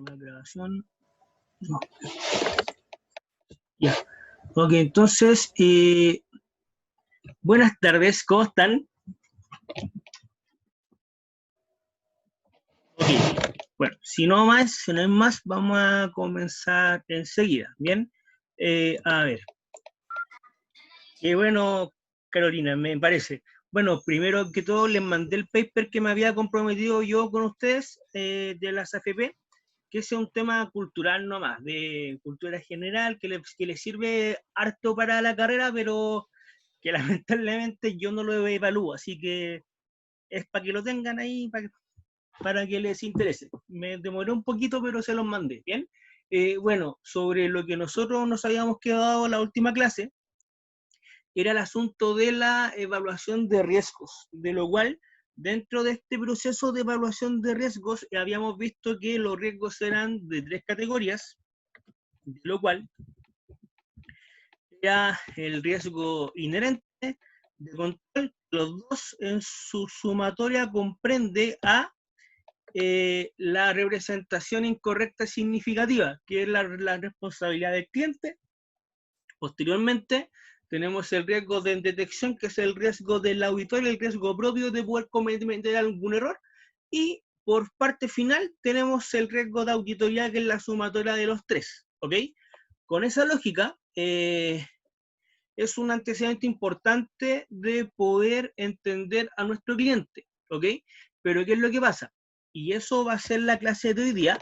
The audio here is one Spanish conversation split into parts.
Una grabación. No. Ya. Ok, entonces, buenas tardes, ¿cómo están? Ok, bueno, si no hay más, vamos a comenzar enseguida, ¿bien? A ver, qué bueno, Carolina, me parece. Bueno, primero que todo, les mandé el paper que me había comprometido yo con ustedes de las AFP, que es un tema cultural nomás, de cultura general, que les sirve harto para la carrera, pero que lamentablemente yo no lo evalúo, así que es para que lo tengan ahí, para que les interese. Me demoré un poquito, pero se los mandé, ¿bien? Bueno, sobre lo que nosotros nos habíamos quedado la última clase, era el asunto de la evaluación de riesgos, de lo cual, dentro de este proceso de evaluación de riesgos, habíamos visto que los riesgos eran de 3 categorías, de lo cual era el riesgo inherente, de control, los dos en su sumatoria comprende a la representación incorrecta significativa, que es la responsabilidad del cliente. Posteriormente, tenemos el riesgo de detección, que es el riesgo del auditor, el riesgo propio de poder cometer algún error. Y por parte final, tenemos el riesgo de auditoría, que es la sumatoria de los tres. ¿Ok? Con esa lógica, es un antecedente importante de poder entender a nuestro cliente, ¿ok? Pero ¿qué es lo que pasa? Y eso va a ser la clase de hoy día.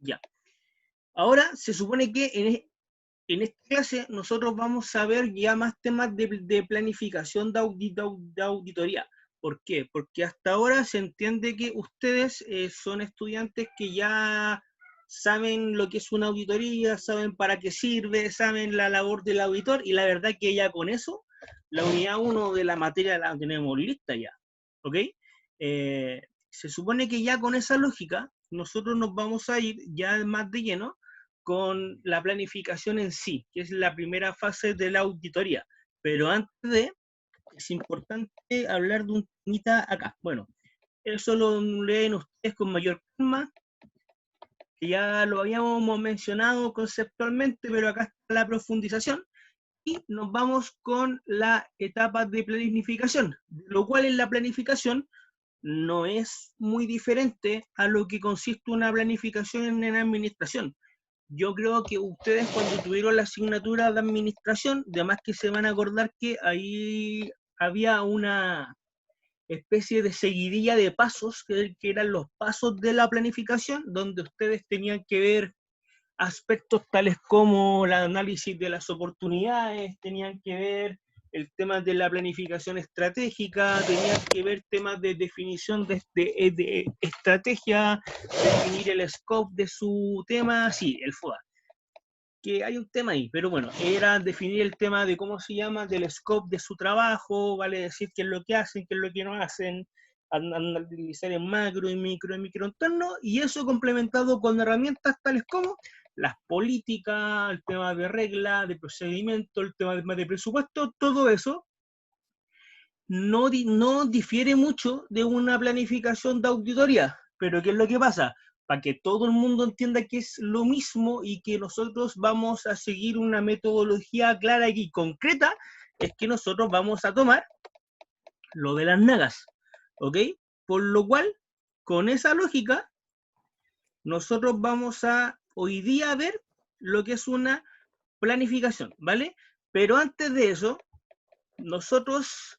Ya. Ahora se supone que en esta clase nosotros vamos a ver ya más temas de planificación de auditoría. ¿Por qué? Porque hasta ahora se entiende que ustedes son estudiantes que ya saben lo que es una auditoría, saben para qué sirve, saben la labor del auditor, y la verdad que ya con eso, la unidad 1 de la materia la tenemos lista ya. ¿Ok? Se supone que ya con esa lógica, nosotros nos vamos a ir ya más de lleno con la planificación en sí, que es la primera fase de la auditoría. Pero antes de, es importante hablar de un temita acá. Bueno, eso lo leen ustedes con mayor calma, que ya lo habíamos mencionado conceptualmente, pero acá está la profundización. Y nos vamos con la etapa de planificación, lo cual en la planificación no es muy diferente a lo que consiste una planificación en administración. Yo creo que ustedes cuando tuvieron la asignatura de administración, además que se van a acordar que ahí había una especie de seguidilla de pasos, que eran los pasos de la planificación, donde ustedes tenían que ver aspectos tales como el análisis de las oportunidades, tenían que ver el tema de la planificación estratégica, tenían que ver temas de definición de estrategia, definir el scope de su tema, sí, el FODA. Que hay un tema ahí, pero bueno, era definir el tema de cómo se llama, del scope de su trabajo, vale decir qué es lo que hacen, qué es lo que no hacen, analizar en macro, en microentorno, y eso complementado con herramientas tales como las políticas, el tema de regla, de procedimiento, el tema de presupuesto, todo eso no difiere mucho de una planificación de auditoría. Pero ¿qué es lo que pasa? Para que todo el mundo entienda que es lo mismo y que nosotros vamos a seguir una metodología clara y concreta, es que nosotros vamos a tomar lo de las nagas, ¿ok? Por lo cual, con esa lógica, nosotros vamos a hoy día ver lo que es una planificación, ¿vale? Pero antes de eso, nosotros,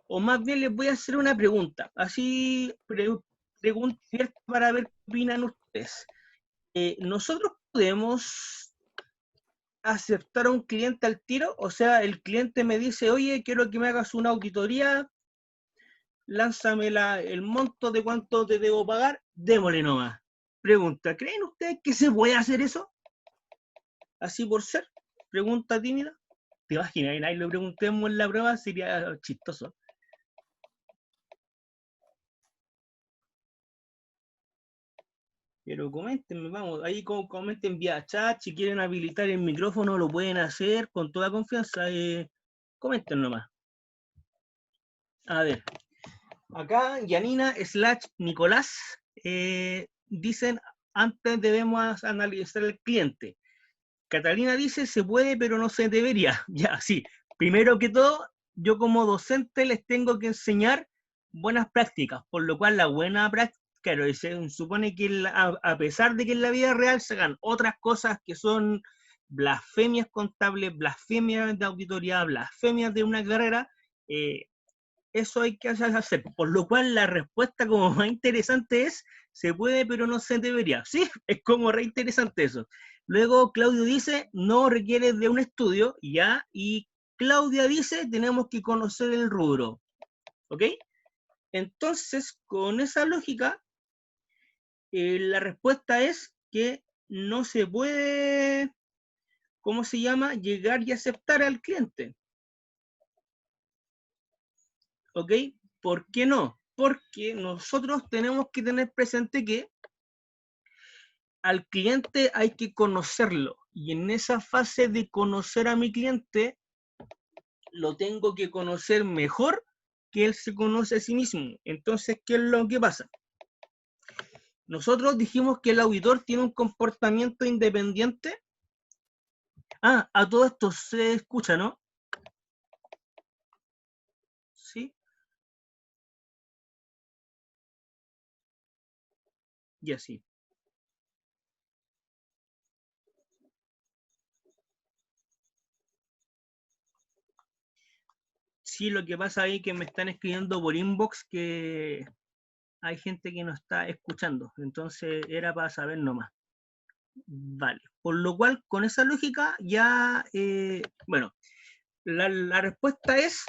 o más bien les voy a hacer una pregunta, así pregunta para ver qué opinan ustedes. ¿Nosotros podemos aceptar a un cliente al tiro? O sea, el cliente me dice, oye, quiero que me hagas una auditoría, lánzame el monto de cuánto te debo pagar, démosle nomás. Pregunta, ¿creen ustedes que se puede hacer eso? Así por ser. Pregunta tímida. ¿Te imaginas? Ahí le preguntemos en la prueba, sería chistoso. Pero coméntenme, vamos, ahí comenten vía chat, si quieren habilitar el micrófono lo pueden hacer con toda confianza. Comenten nomás. A ver, acá Yanina / Nicolás dicen, antes debemos analizar el cliente. Catalina dice, se puede, pero no se debería. Ya, sí. Primero que todo, yo como docente les tengo que enseñar buenas prácticas, por lo cual la buena práctica, claro, se supone que a pesar de que en la vida real se hagan otras cosas que son blasfemias contables, blasfemias de auditoría, blasfemias de una carrera, eso hay que hacer. Por lo cual la respuesta como más interesante es, se puede pero no se debería. Sí, es como re interesante eso. Luego Claudio dice, no requiere de un estudio, ya, y Claudia dice, tenemos que conocer el rubro. ¿Ok? Entonces, con esa lógica, la respuesta es que no se puede, ¿cómo se llama?, llegar y aceptar al cliente. ¿Ok? ¿Por qué no? Porque nosotros tenemos que tener presente que al cliente hay que conocerlo. Y en esa fase de conocer a mi cliente, lo tengo que conocer mejor que él se conoce a sí mismo. Entonces, ¿qué es lo que pasa? Nosotros dijimos que el auditor tiene un comportamiento independiente. Ah, a todo esto se escucha, ¿no? Sí. Y así. Sí, lo que pasa ahí es que me están escribiendo por inbox que hay gente que no está escuchando. Entonces era para saber nomás. Vale. Por lo cual, con esa lógica, ya, bueno, la respuesta es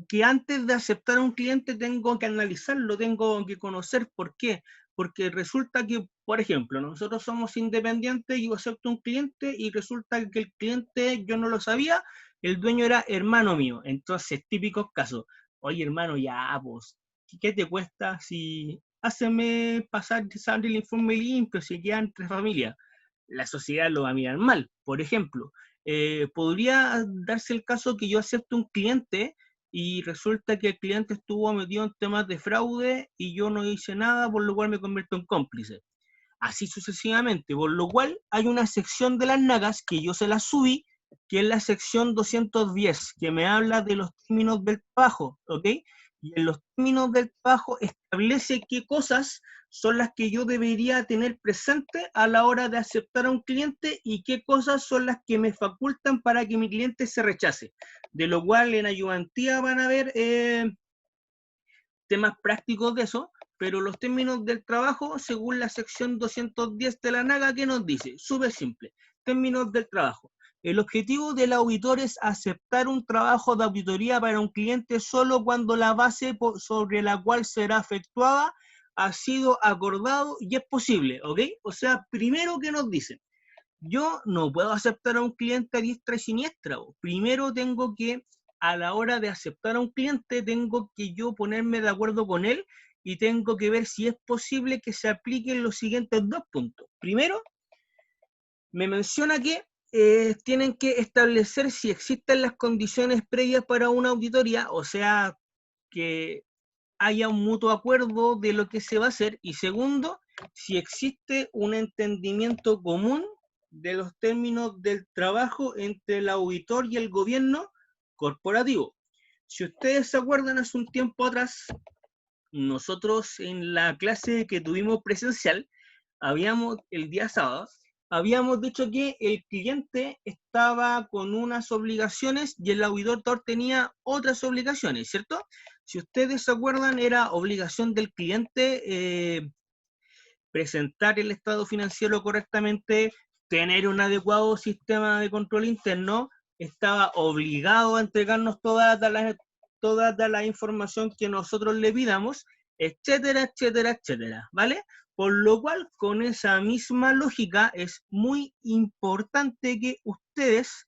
que antes de aceptar a un cliente tengo que analizarlo, tengo que conocer por qué. Porque resulta que, por ejemplo, nosotros somos independientes, yo acepto un cliente y resulta que el cliente yo no lo sabía, el dueño era hermano mío. Entonces, típicos casos. Oye, hermano, ya, pues, ¿qué te cuesta si háceme pasar el informe limpio, si queda entre familias? La sociedad lo va a mirar mal. Por ejemplo, podría darse el caso que yo acepto un cliente y resulta que el cliente estuvo metido en temas de fraude y yo no hice nada, por lo cual me convierto en cómplice. Así sucesivamente, por lo cual hay una sección de las nagas que yo se las subí, que es la sección 210, que me habla de los términos del trabajo, ¿ok? Y en los términos del trabajo establece qué cosas son las que yo debería tener presente a la hora de aceptar a un cliente y qué cosas son las que me facultan para que mi cliente se rechace. De lo cual en ayudantía van a ver temas prácticos de eso, pero los términos del trabajo, según la sección 210 de la NAGA, ¿qué nos dice? Súper simple. Términos del trabajo. El objetivo del auditor es aceptar un trabajo de auditoría para un cliente solo cuando la base sobre la cual será efectuada ha sido acordado y es posible, ¿ok? O sea, primero que nos dicen, yo no puedo aceptar a un cliente a diestra y siniestra. Primero tengo que, a la hora de aceptar a un cliente, tengo que yo ponerme de acuerdo con él y tengo que ver si es posible que se apliquen los siguientes dos puntos. Primero, me menciona que tienen que establecer si existen las condiciones previas para una auditoría, o sea, que haya un mutuo acuerdo de lo que se va a hacer. Y segundo, si existe un entendimiento común de los términos del trabajo entre el auditor y el gobierno corporativo. Si ustedes se acuerdan, hace un tiempo atrás, nosotros en la clase que tuvimos presencial, el día sábado, habíamos dicho que el cliente estaba con unas obligaciones y el auditor tenía otras obligaciones, ¿cierto? Si ustedes se acuerdan, era obligación del cliente presentar el estado financiero correctamente, tener un adecuado sistema de control interno, estaba obligado a entregarnos toda la información que nosotros le pidamos, etcétera, etcétera, etcétera, ¿vale? Por lo cual, con esa misma lógica, es muy importante que ustedes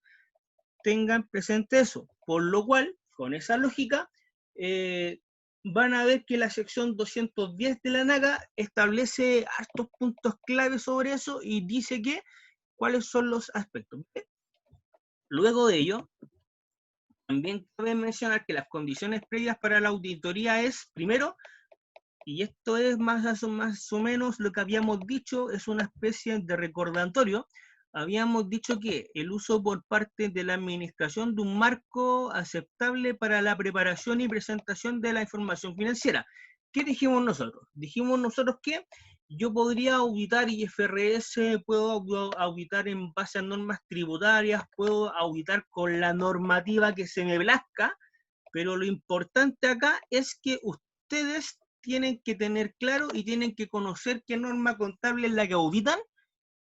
tengan presente eso. Por lo cual, con esa lógica, van a ver que la sección 210 de la NAGA establece hartos puntos clave sobre eso y dice que cuáles son los aspectos. Luego de ello, también cabe mencionar que las condiciones previas para la auditoría es, primero, y esto es más o menos lo que habíamos dicho, es una especie de recordatorio. Habíamos dicho que el uso por parte de la administración de un marco aceptable para la preparación y presentación de la información financiera. ¿Qué dijimos nosotros? Dijimos nosotros que yo podría auditar IFRS, puedo auditar en base a normas tributarias, puedo auditar con la normativa que se me plazca, pero lo importante acá es que ustedes tienen que tener claro y tienen que conocer qué norma contable es la que auditan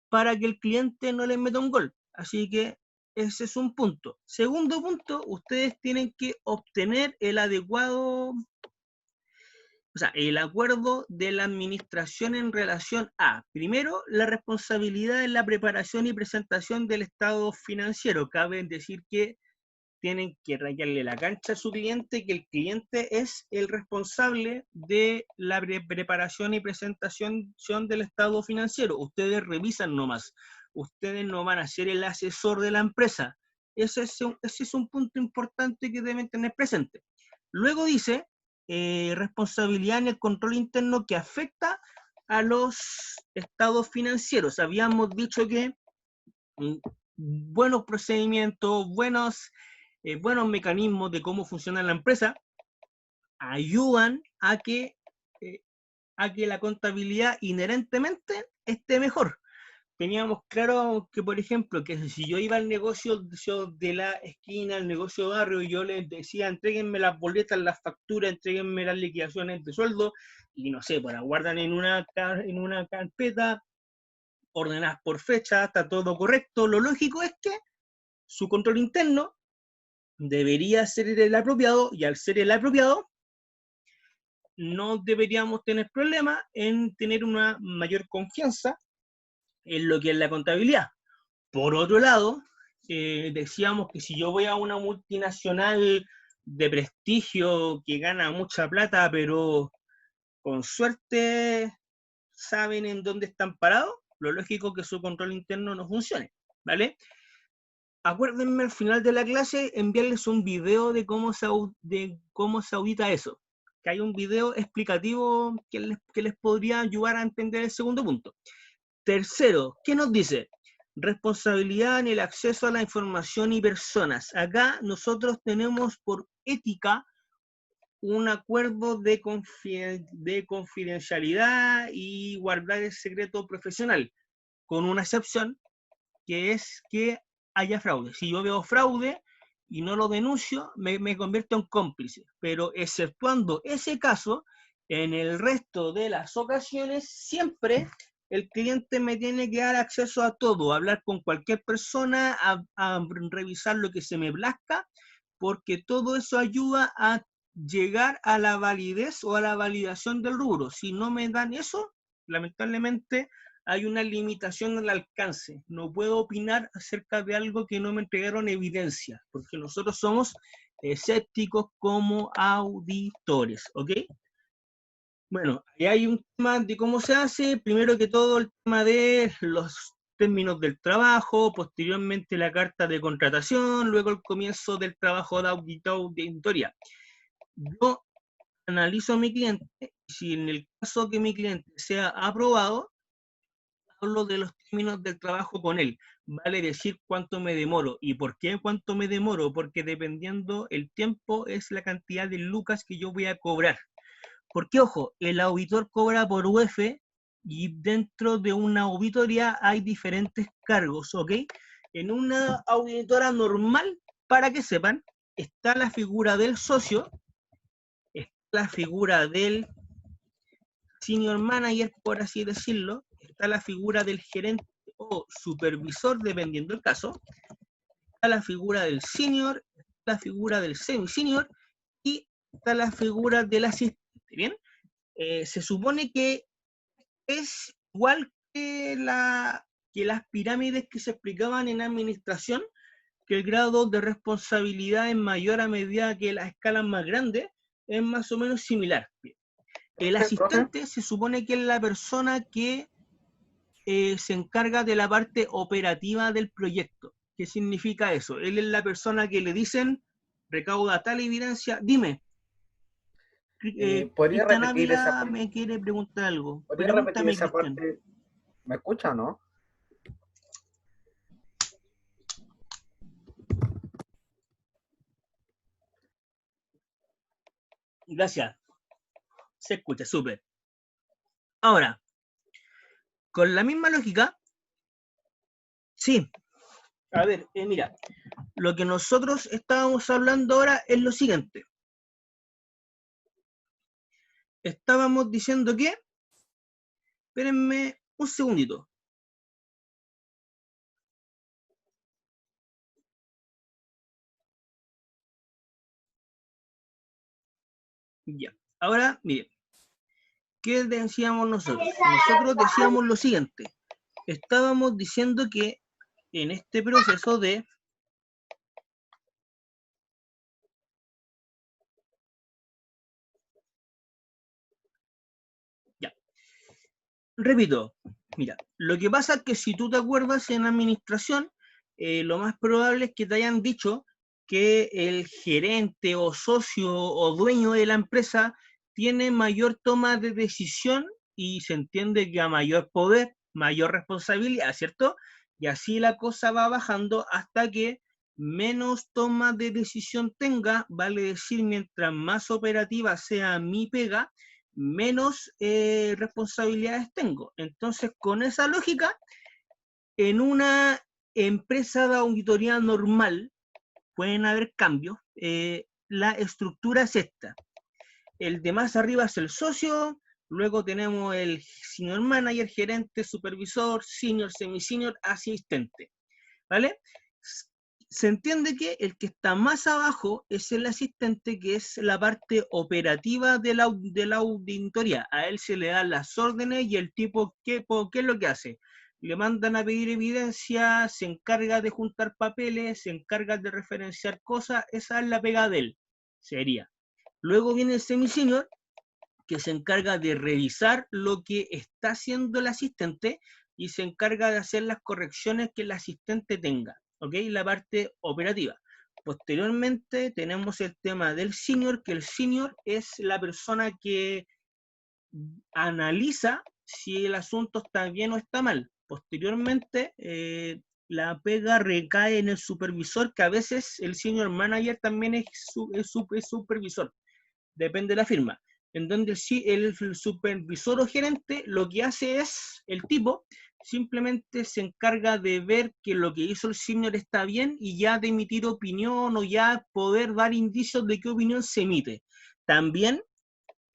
para que el cliente no les meta un gol. Así que ese es un punto. Segundo punto, ustedes tienen que obtener el adecuado, o sea, el acuerdo de la administración en relación a, primero, la responsabilidad en la preparación y presentación del estado financiero. Cabe decir que tienen que rayarle la cancha a su cliente, que el cliente es el responsable de la preparación y presentación del estado financiero. Ustedes revisan nomás, ustedes no van a ser el asesor de la empresa. Ese es un punto importante que deben tener presente. Luego dice, responsabilidad en el control interno que afecta a los estados financieros. Habíamos dicho que buenos procedimientos, buenos mecanismos de cómo funciona la empresa ayudan a que la contabilidad inherentemente esté mejor. Teníamos claro que, por ejemplo, que si yo iba al negocio de la esquina, al negocio de barrio, y yo les decía, entréguenme las boletas, las facturas, entréguenme las liquidaciones de sueldo, y no sé, pues las guardan en una carpeta, ordenadas por fecha, está todo correcto. Lo lógico es que su control interno debería ser el apropiado, y al ser el apropiado, no deberíamos tener problema en tener una mayor confianza en lo que es la contabilidad. Por otro lado, decíamos que si yo voy a una multinacional de prestigio que gana mucha plata, pero con suerte saben en dónde están parados, lo lógico es que su control interno no funcione, ¿vale? Acuérdenme al final de la clase enviarles un video de cómo se audita eso, que hay un video explicativo que les podría ayudar a entender el segundo punto. Tercero, ¿qué nos dice? Responsabilidad en el acceso a la información y personas. Acá nosotros tenemos por ética un acuerdo de confidencialidad y guardar el secreto profesional, con una excepción, que es que haya fraude. Si yo veo fraude y no lo denuncio, me convierto en cómplice. Pero exceptuando ese caso, en el resto de las ocasiones, siempre el cliente me tiene que dar acceso a todo, a hablar con cualquier persona, a revisar lo que se me plazca, porque todo eso ayuda a llegar a la validez o a la validación del rubro. Si no me dan eso, lamentablemente hay una limitación al alcance. No puedo opinar acerca de algo que no me entregaron evidencia, porque nosotros somos escépticos como auditores, ¿ok? Bueno, ahí hay un tema de cómo se hace. Primero que todo, el tema de los términos del trabajo, posteriormente la carta de contratación, luego el comienzo del trabajo de auditoría. Yo analizo a mi cliente, si en el caso que mi cliente sea aprobado, hablo de los términos del trabajo con él, vale decir cuánto me demoro. ¿Y por qué cuánto me demoro? Porque dependiendo el tiempo es la cantidad de lucas que yo voy a cobrar. Porque, ojo, el auditor cobra por UF y dentro de una auditoría hay diferentes cargos, ¿ok? En una auditora normal, para que sepan, está la figura del socio, está la figura del senior manager, por así decirlo, está la figura del gerente o supervisor, dependiendo del caso, está la figura del senior, está la figura del semi-senior y está la figura del asistente, ¿bien? Se supone que es igual que las pirámides que se explicaban en administración, que el grado de responsabilidad es mayor a medida que las escalas más grandes, es más o menos similar. El asistente se supone que es la persona que se encarga de la parte operativa del proyecto. ¿Qué significa eso? Él es la persona que le dicen, recauda tal evidencia. Dime, ¿Podría Cristian repetir esa Ávila parte? me quiere preguntar algo. ¿Podría repetir Pregúntame, esa Cristian. parte? ¿Me escucha o no? Gracias. Se escucha, súper. Ahora, con la misma lógica, sí. A ver, mira, lo que nosotros estábamos hablando ahora es lo siguiente. Estábamos diciendo que, espérenme un segundito. Ya. Ahora, miren, ¿qué decíamos nosotros? Nosotros decíamos lo siguiente. Estábamos diciendo que en este proceso de ya. Repito, mira, lo que pasa es que si tú te acuerdas en administración, lo más probable es que te hayan dicho que el gerente o socio o dueño de la empresa tiene mayor toma de decisión y se entiende que a mayor poder, mayor responsabilidad, ¿cierto? Y así la cosa va bajando hasta que menos toma de decisión tenga, vale decir, mientras más operativa sea mi pega, menos responsabilidades tengo. Entonces, con esa lógica, en una empresa de auditoría normal, pueden haber cambios. La estructura es esta. El de más arriba es el socio, luego tenemos el senior manager, gerente, supervisor, senior, semi-senior, asistente. ¿Vale? Se entiende que el que está más abajo es el asistente, que es la parte operativa de la auditoría. A él se le dan las órdenes y el tipo, ¿qué es lo que hace? Le mandan a pedir evidencia, se encarga de juntar papeles, se encarga de referenciar cosas, esa es la pega de él, sería. Luego viene el semi-senior, que se encarga de revisar lo que está haciendo el asistente y se encarga de hacer las correcciones que el asistente tenga, ¿ok? La parte operativa. Posteriormente tenemos el tema del senior, que el senior es la persona que analiza si el asunto está bien o está mal. Posteriormente, la pega recae en el supervisor, que a veces el senior manager también es supervisor, depende de la firma, en donde el supervisor o gerente lo que hace es, el tipo simplemente se encarga de ver que lo que hizo el senior está bien y ya de emitir opinión o ya poder dar indicios de qué opinión se emite. También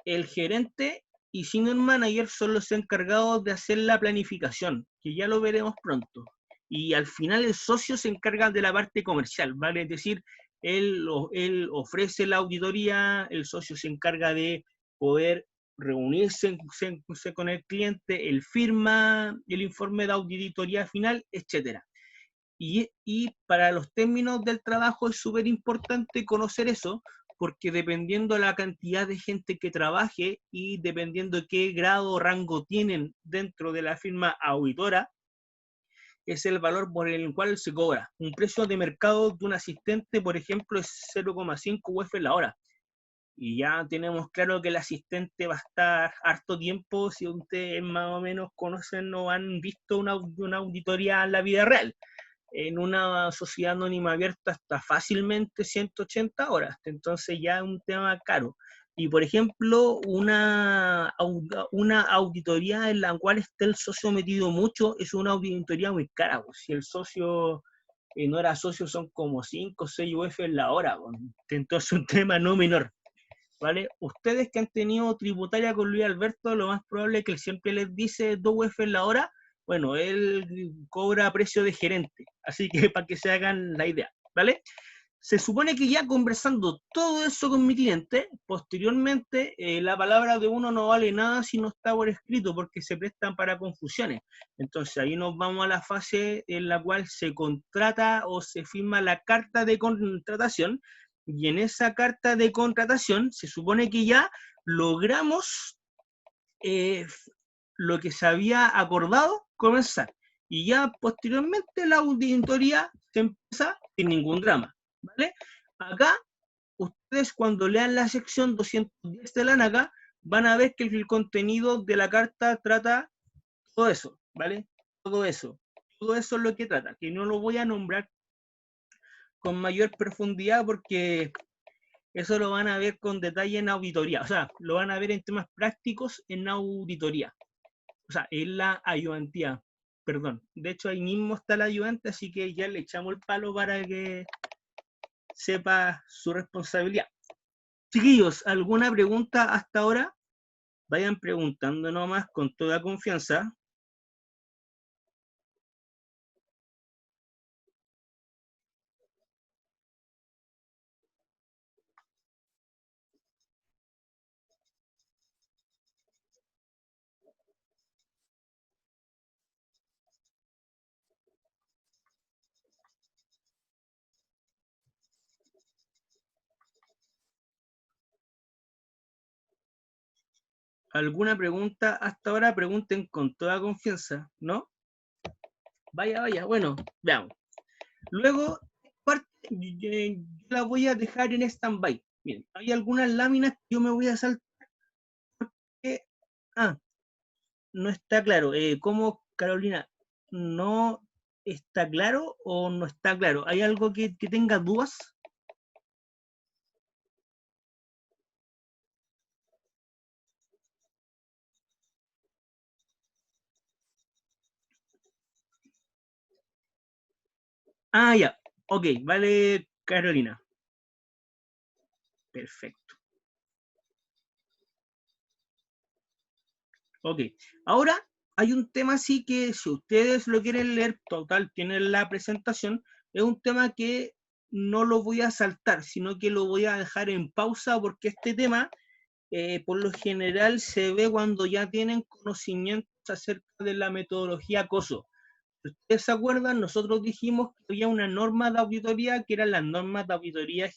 el gerente y senior manager son los encargados de hacer la planificación, que ya lo veremos pronto. Y al final el socio se encarga de la parte comercial, ¿vale? Es decir, él ofrece la auditoría, el socio se encarga de poder reunirse con el cliente, él firma el informe de auditoría final, etc. Y para los términos del trabajo es súper importante conocer eso, porque dependiendo de la cantidad de gente que trabaje y dependiendo de qué grado o rango tienen dentro de la firma auditora, es el valor por el cual se cobra. Un precio de mercado de un asistente, por ejemplo, es 0,5 UF la hora. Y ya tenemos claro que el asistente va a estar harto tiempo si ustedes más o menos conocen o han visto una auditoría en la vida real. En una sociedad anónima abierta hasta fácilmente 180 horas, entonces ya es un tema caro. Y por ejemplo, una auditoría en la cual esté el socio metido mucho es una auditoría muy cara. Pues. Si el socio no era socio, son como 5 o 6 UF en la hora. Pues. Entonces es un tema no menor. ¿Vale? Ustedes que han tenido tributaria con Luis Alberto, lo más probable es que él siempre les dice 2 UF en la hora. Bueno, él cobra a precio de gerente, así que para que se hagan la idea, ¿vale? Se supone que ya conversando todo eso con mi cliente, posteriormente la palabra de uno no vale nada si no está por escrito, porque se prestan para confusiones. Entonces ahí nos vamos a la fase en la cual se contrata o se firma la carta de contratación, y en esa carta de contratación se supone que ya logramos lo que se había acordado comenzar. Y ya posteriormente la auditoría se empieza sin ningún drama. ¿Vale? Acá ustedes cuando lean la sección 210 de la NACA, van a ver que el contenido de la carta trata todo eso, ¿vale? Todo eso. Todo eso es lo que trata, que no lo voy a nombrar con mayor profundidad porque eso lo van a ver con detalle en auditoría, o sea, lo van a ver en temas prácticos en auditoría, o sea, en la ayudantía, perdón. De hecho, ahí mismo está la ayudante, así que ya le echamos el palo para que sepa su responsabilidad. Chiquillos, ¿alguna pregunta hasta ahora? Vayan preguntando nomás con toda confianza. ¿Alguna pregunta hasta ahora? Pregunten con toda confianza, ¿no? Vaya, vaya, bueno, veamos. Luego, parte, yo la voy a dejar en stand-by. Miren, hay algunas láminas que yo me voy a saltar. Ah, no está claro. ¿Cómo, Carolina? ¿No está claro o no está claro? ¿Hay algo que tenga dudas? Ah, ya. Ok, vale, Carolina. Perfecto. Ok. Ahora hay un tema así que si ustedes lo quieren leer, total, tienen la presentación, es un tema que no lo voy a saltar, sino que lo voy a dejar en pausa porque este tema por lo general se ve cuando ya tienen conocimientos acerca de la metodología COSO. Si ustedes se acuerdan, nosotros dijimos que había una norma de auditoría que eran las normas de auditoría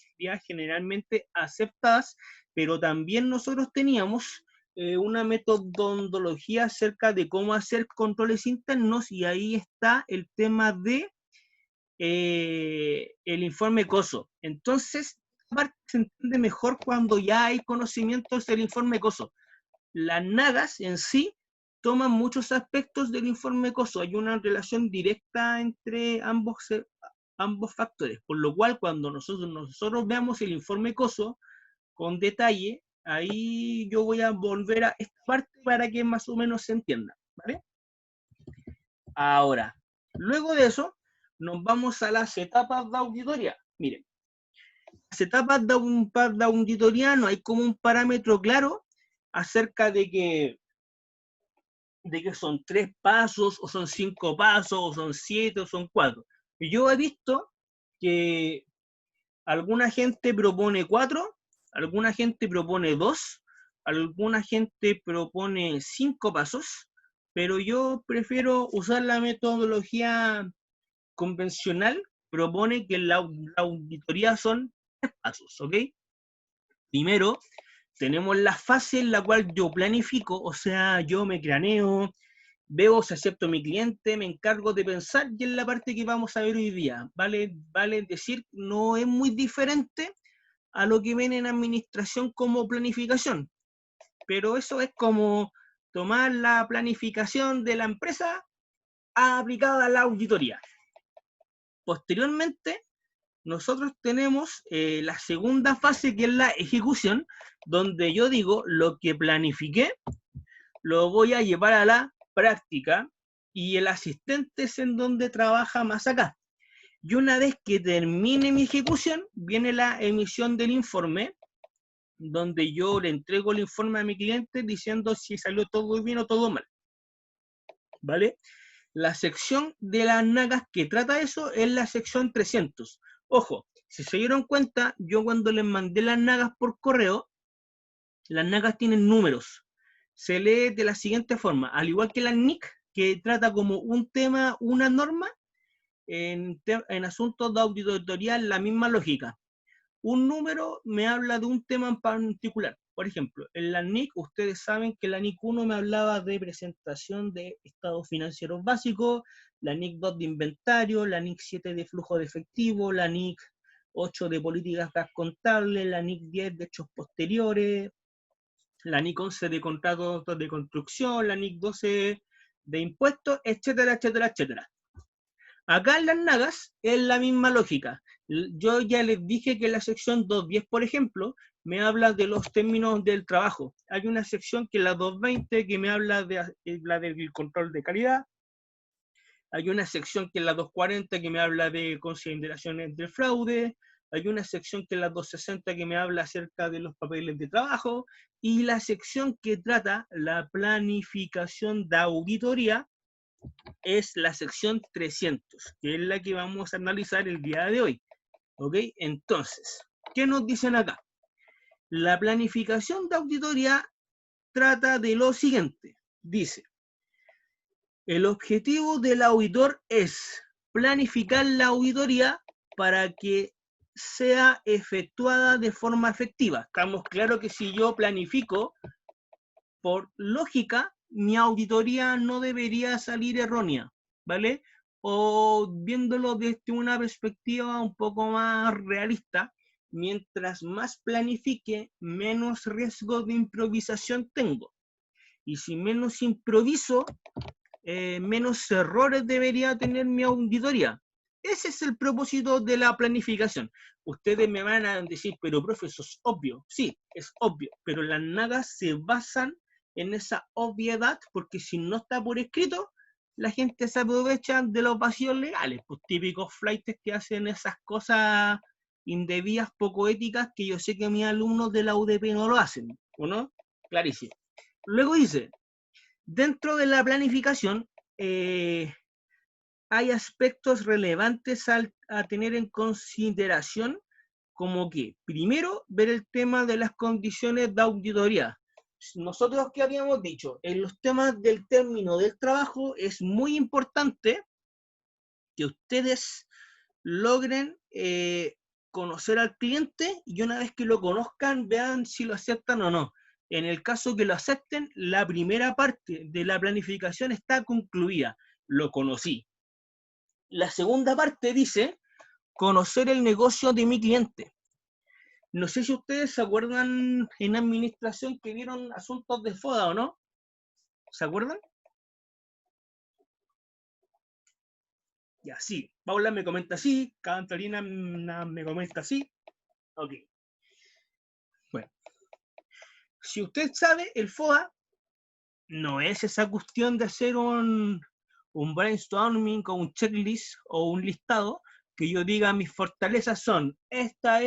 generalmente aceptadas, pero también nosotros teníamos una metodología acerca de cómo hacer controles internos y ahí está el tema de el informe COSO. Entonces, parte se entiende mejor cuando ya hay conocimientos del informe COSO. Las NAGAS en sí toman muchos aspectos del informe COSO. Hay una relación directa entre ambos factores, por lo cual cuando nosotros veamos el informe COSO con detalle, ahí yo voy a volver a esta parte para que más o menos se entienda, ¿vale? Ahora, luego de eso, nos vamos a las etapas de auditoría. Miren, las etapas de auditoría no hay como un parámetro claro acerca de que son 3 pasos, o son 5 pasos, o son 7, o son 4. Yo he visto que alguna gente propone 4, alguna gente propone 2, alguna gente propone 5 pasos, pero yo prefiero usar la metodología convencional, propone que la auditoría son 3 pasos, ¿ok? Primero, tenemos la fase en la cual yo planifico, o sea, yo me craneo, veo si acepto a mi cliente, me encargo de pensar y es la parte que vamos a ver hoy día. Vale decir, no es muy diferente a lo que ven en administración como planificación, pero eso es como tomar la planificación de la empresa aplicada a la auditoría. Posteriormente, nosotros tenemos la segunda fase que es la ejecución, donde yo digo lo que planifiqué lo voy a llevar a la práctica y el asistente es en donde trabaja más acá. Y una vez que termine mi ejecución, viene la emisión del informe, donde yo le entrego el informe a mi cliente diciendo si salió todo bien o todo mal. ¿Vale? La sección de las NAGAS que trata eso es la sección 300. Ojo, si se dieron cuenta, yo cuando les mandé las NAGAS por correo, las NAGAS tienen números. Se lee de la siguiente forma, al igual que la NIC, que trata como un tema, una norma, en asuntos de auditoría la misma lógica. Un número me habla de un tema en particular. Por ejemplo, en la NIC, ustedes saben que la NIC 1 me hablaba de presentación de estados financieros básicos, la NIC 2 de inventario, la NIC 7 de flujo de efectivo, la NIC 8 de políticas gas contables, la NIC 10 de hechos posteriores, la NIC 11 de contratos de construcción, la NIC 12 de impuestos, etcétera, etcétera, etcétera. Acá en las NAGAS es la misma lógica. Yo ya les dije que la sección 210, por ejemplo, me habla de los términos del trabajo. Hay una sección que es la 220 que me habla de la del control de calidad. Hay una sección que es la 240 que me habla de consideraciones del fraude. Hay una sección que es la 260 que me habla acerca de los papeles de trabajo. Y la sección que trata la planificación de auditoría es la sección 300, que es la que vamos a analizar el día de hoy. ¿Ok? Entonces, ¿qué nos dicen acá? La planificación de auditoría trata de lo siguiente. Dice, el objetivo del auditor es planificar la auditoría para que sea efectuada de forma efectiva. Estamos claros que si yo planifico, por lógica, mi auditoría no debería salir errónea, ¿vale? O viéndolo desde una perspectiva un poco más realista, mientras más planifique, menos riesgo de improvisación tengo. Y si menos improviso, menos errores debería tener mi auditoría. Ese es el propósito de la planificación. Ustedes me van a decir, pero profe, eso es obvio. Sí, es obvio, pero las NAGAS se basan en esa obviedad, porque si no está por escrito, la gente se aprovecha de los vacíos legales, pues típicos flights que hacen esas cosas indebidas, poco éticas, que yo sé que mis alumnos de la UDP no lo hacen, ¿o no? Clarísimo. Luego dice, dentro de la planificación hay aspectos relevantes a tener en consideración, como que, primero, ver el tema de las condiciones de auditoría. Nosotros, ¿qué habíamos dicho? En los temas del término del trabajo es muy importante que ustedes logren conocer al cliente y una vez que lo conozcan, vean si lo aceptan o no. En el caso que lo acepten, la primera parte de la planificación está concluida. Lo conocí. La segunda parte dice, conocer el negocio de mi cliente. No sé si ustedes se acuerdan en administración que vieron asuntos de FODA o no. ¿Se acuerdan? Ya, sí. Paula me comenta sí, Catalina me comenta sí. Ok. Bueno. Si usted sabe, el FODA no es esa cuestión de hacer un brainstorming o un checklist o un listado que yo diga mis fortalezas son esta,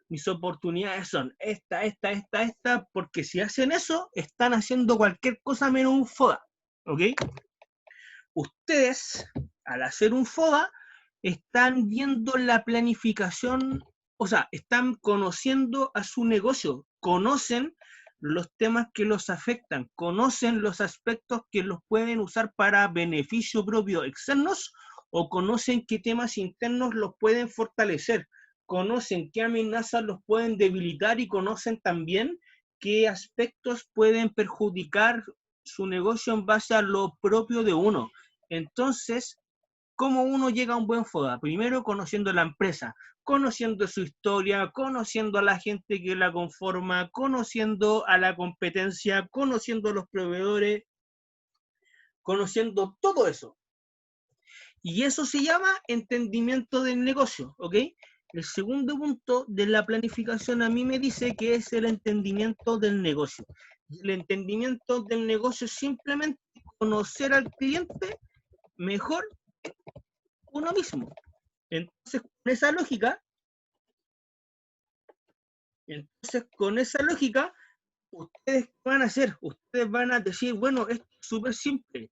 mis oportunidades son esta, porque si hacen eso, están haciendo cualquier cosa menos un FODA, ¿ok? Ustedes, al hacer un FODA, están viendo la planificación, o sea, están conociendo a su negocio, conocen los temas que los afectan, conocen los aspectos que los pueden usar para beneficio propio externos o conocen qué temas internos los pueden fortalecer, conocen qué amenazas los pueden debilitar y conocen también qué aspectos pueden perjudicar su negocio en base a lo propio de uno. Entonces, ¿cómo uno llega a un buen FODA? Primero, conociendo la empresa, conociendo su historia, conociendo a la gente que la conforma, conociendo a la competencia, conociendo a los proveedores, conociendo todo eso. Y eso se llama entendimiento del negocio, ¿ok? El segundo punto de la planificación a mí me dice que es el entendimiento del negocio. El entendimiento del negocio es simplemente conocer al cliente mejor uno mismo. Entonces, con esa lógica, ¿ustedes qué van a hacer? Ustedes van a decir, bueno, esto es súper simple.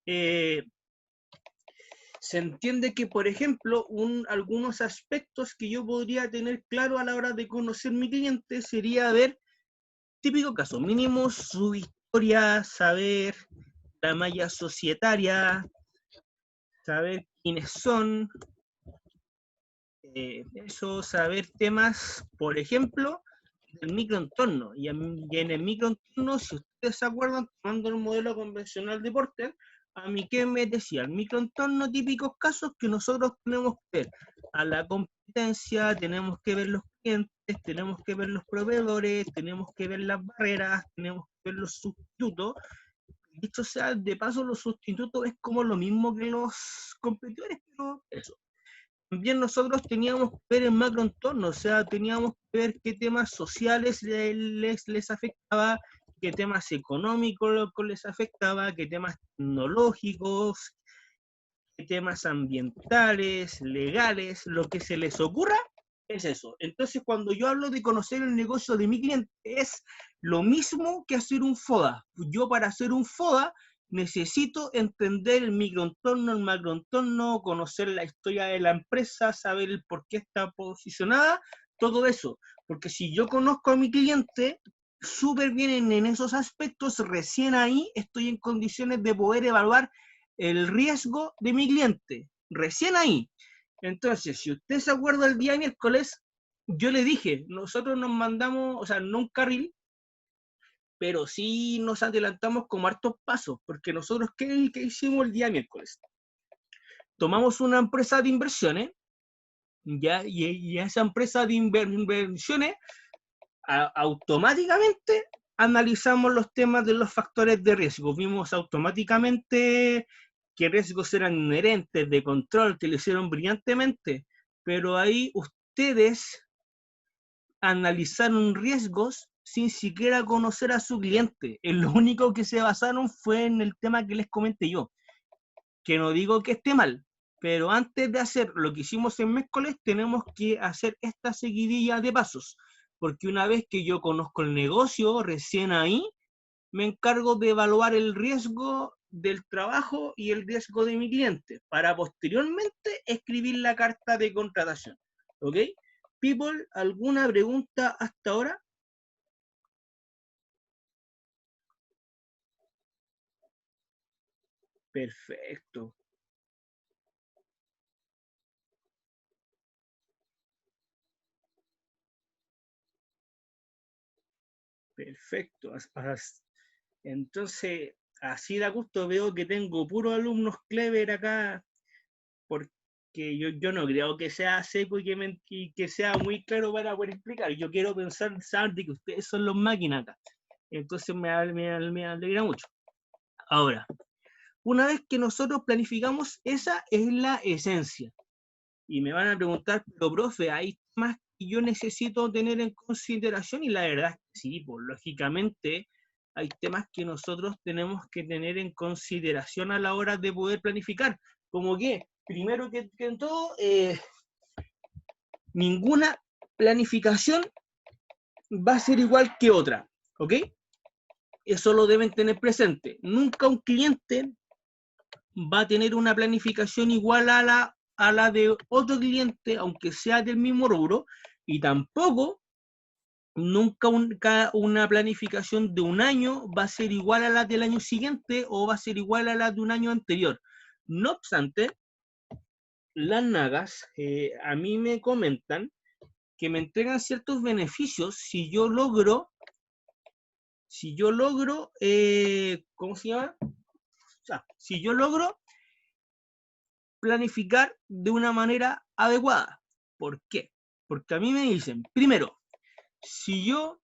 Se entiende que, por ejemplo, algunos aspectos que yo podría tener claro a la hora de conocer mi cliente sería ver, típico caso, mínimo su historia, saber la malla societaria, saber quiénes son, eso, saber temas, por ejemplo, del microentorno. Y en el microentorno, si ustedes se acuerdan, tomando el modelo convencional de Porter, a mí, ¿qué me decía? El microentorno, típicos casos que nosotros tenemos que ver a la competencia competencia, tenemos que ver los clientes, tenemos que ver los proveedores, tenemos que ver las barreras, tenemos que ver los sustitutos. Dicho sea de paso, los sustitutos es como lo mismo que los competidores, pero eso. También nosotros teníamos que ver el macroentorno, o sea, teníamos que ver qué temas sociales les afectaba, qué temas económicos les afectaba, qué temas tecnológicos, qué temas ambientales, legales, lo que se les ocurra, es eso. Entonces, cuando yo hablo de conocer el negocio de mi cliente, es lo mismo que hacer un FODA. Yo para hacer un FODA necesito entender el microentorno, el macroentorno, conocer la historia de la empresa, saber el por qué está posicionada, todo eso. Porque si yo conozco a mi cliente súper bien en esos aspectos, recién ahí estoy en condiciones de poder evaluar el riesgo de mi cliente. Recién ahí. Entonces, si usted se acuerda el día miércoles, yo le dije, nosotros nos mandamos, o sea, no un carril, pero sí nos adelantamos como hartos pasos, porque nosotros, ¿qué hicimos el día miércoles? Tomamos una empresa de inversiones, ¿ya? Y a esa empresa de inversiones, automáticamente analizamos los temas de los factores de riesgo. Vimos automáticamente qué riesgos eran inherentes, de control, que lo hicieron brillantemente, pero ahí ustedes analizaron riesgos sin siquiera conocer a su cliente. En lo único que se basaron fue en el tema que les comenté yo, que no digo que esté mal, pero antes de hacer lo que hicimos en miércoles, tenemos que hacer esta seguidilla de pasos, porque una vez que yo conozco el negocio, recién ahí me encargo de evaluar el riesgo del trabajo y el riesgo de mi cliente, para posteriormente escribir la carta de contratación. ¿Ok? People, ¿alguna pregunta hasta ahora? Perfecto. Perfecto. Entonces, así da gusto, veo que tengo puros alumnos clever acá, porque yo no creo que sea seco y que sea muy claro para poder explicar. Yo quiero pensar, saber de que ustedes son los máquinas acá. Entonces me alegra mucho. Ahora, una vez que nosotros planificamos, esa es la esencia. Y me van a preguntar, pero profe, hay más que yo necesito tener en consideración, y la verdad es que sí, pues lógicamente hay temas que nosotros tenemos que tener en consideración a la hora de poder planificar, como que, primero que en todo, ninguna planificación va a ser igual que otra, ¿ok? Eso lo deben tener presente. Nunca un cliente va a tener una planificación igual a la de otro cliente, aunque sea del mismo rubro, y tampoco nunca una planificación de un año va a ser igual a la del año siguiente o va a ser igual a la de un año anterior. No obstante, las nagas a mí me comentan que me entregan ciertos beneficios si yo logro, ¿cómo se llama? O sea, si yo logro planificar de una manera adecuada. ¿Por qué? Porque a mí me dicen, primero, si yo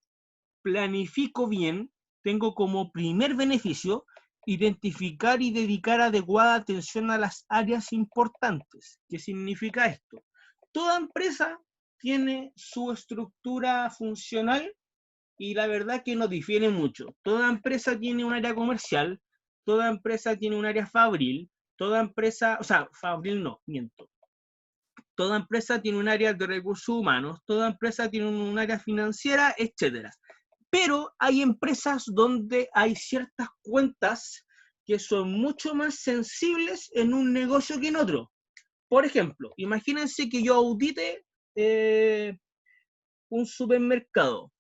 planifico bien, tengo como primer beneficio identificar y dedicar adecuada atención a las áreas importantes. ¿Qué significa esto? Toda empresa tiene su estructura funcional y la verdad que no difiere mucho. Toda empresa tiene un área comercial, toda empresa tiene un área fabril, toda empresa, o sea, fabril no, miento. Toda empresa tiene un área de recursos humanos, toda empresa tiene un área financiera, etcétera. Pero hay empresas donde hay ciertas cuentas que son mucho más sensibles en un negocio que en otro. Por ejemplo, imagínense que yo audite un supermercado.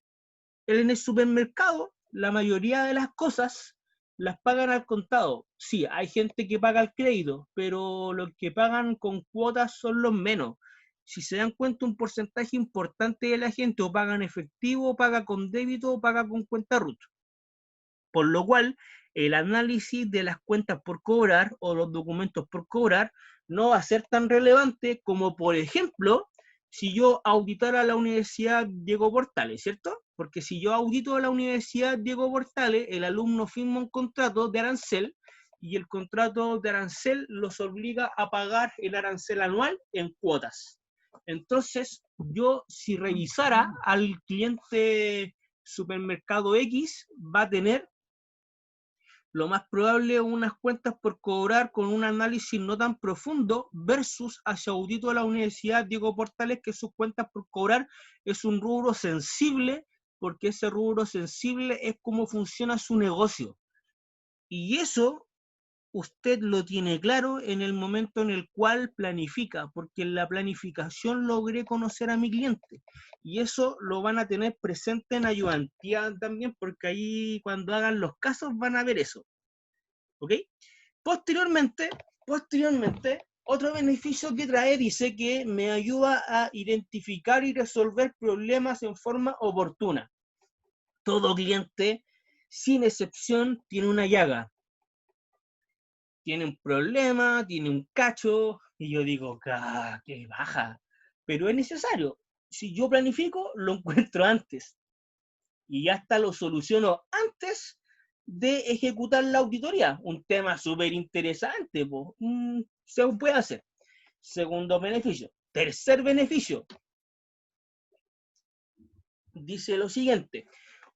En el supermercado, la mayoría de las cosas las pagan al contado. Sí, hay gente que paga al crédito, pero los que pagan con cuotas son los menos. Si se dan cuenta, un porcentaje importante de la gente o paga en efectivo, o paga con débito, o paga con cuenta RUT. Por lo cual, el análisis de las cuentas por cobrar o los documentos por cobrar no va a ser tan relevante como, por ejemplo, si yo auditara la Universidad Diego Portales, ¿cierto? Porque si yo audito a la Universidad Diego Portales, el alumno firma un contrato de arancel y el contrato de arancel los obliga a pagar el arancel anual en cuotas. Entonces, yo si revisara al cliente supermercado X, va a tener lo más probable unas cuentas por cobrar con un análisis no tan profundo versus hacia audito de la Universidad Diego Portales, que sus cuentas por cobrar es un rubro sensible, porque ese rubro sensible es cómo funciona su negocio. Y eso usted lo tiene claro en el momento en el cual planifica, porque en la planificación logré conocer a mi cliente. Y eso lo van a tener presente en ayudantía también, porque ahí cuando hagan los casos van a ver eso. ¿Ok? Posteriormente, otro beneficio que trae dice que me ayuda a identificar y resolver problemas en forma oportuna. Todo cliente, sin excepción, tiene una llaga. Tiene un problema, tiene un cacho, y yo digo, qué baja. Pero es necesario. Si yo planifico, lo encuentro antes. Y hasta lo soluciono antes de ejecutar la auditoría. Un tema súper interesante, se puede hacer. Segundo beneficio. Tercer beneficio. Dice lo siguiente.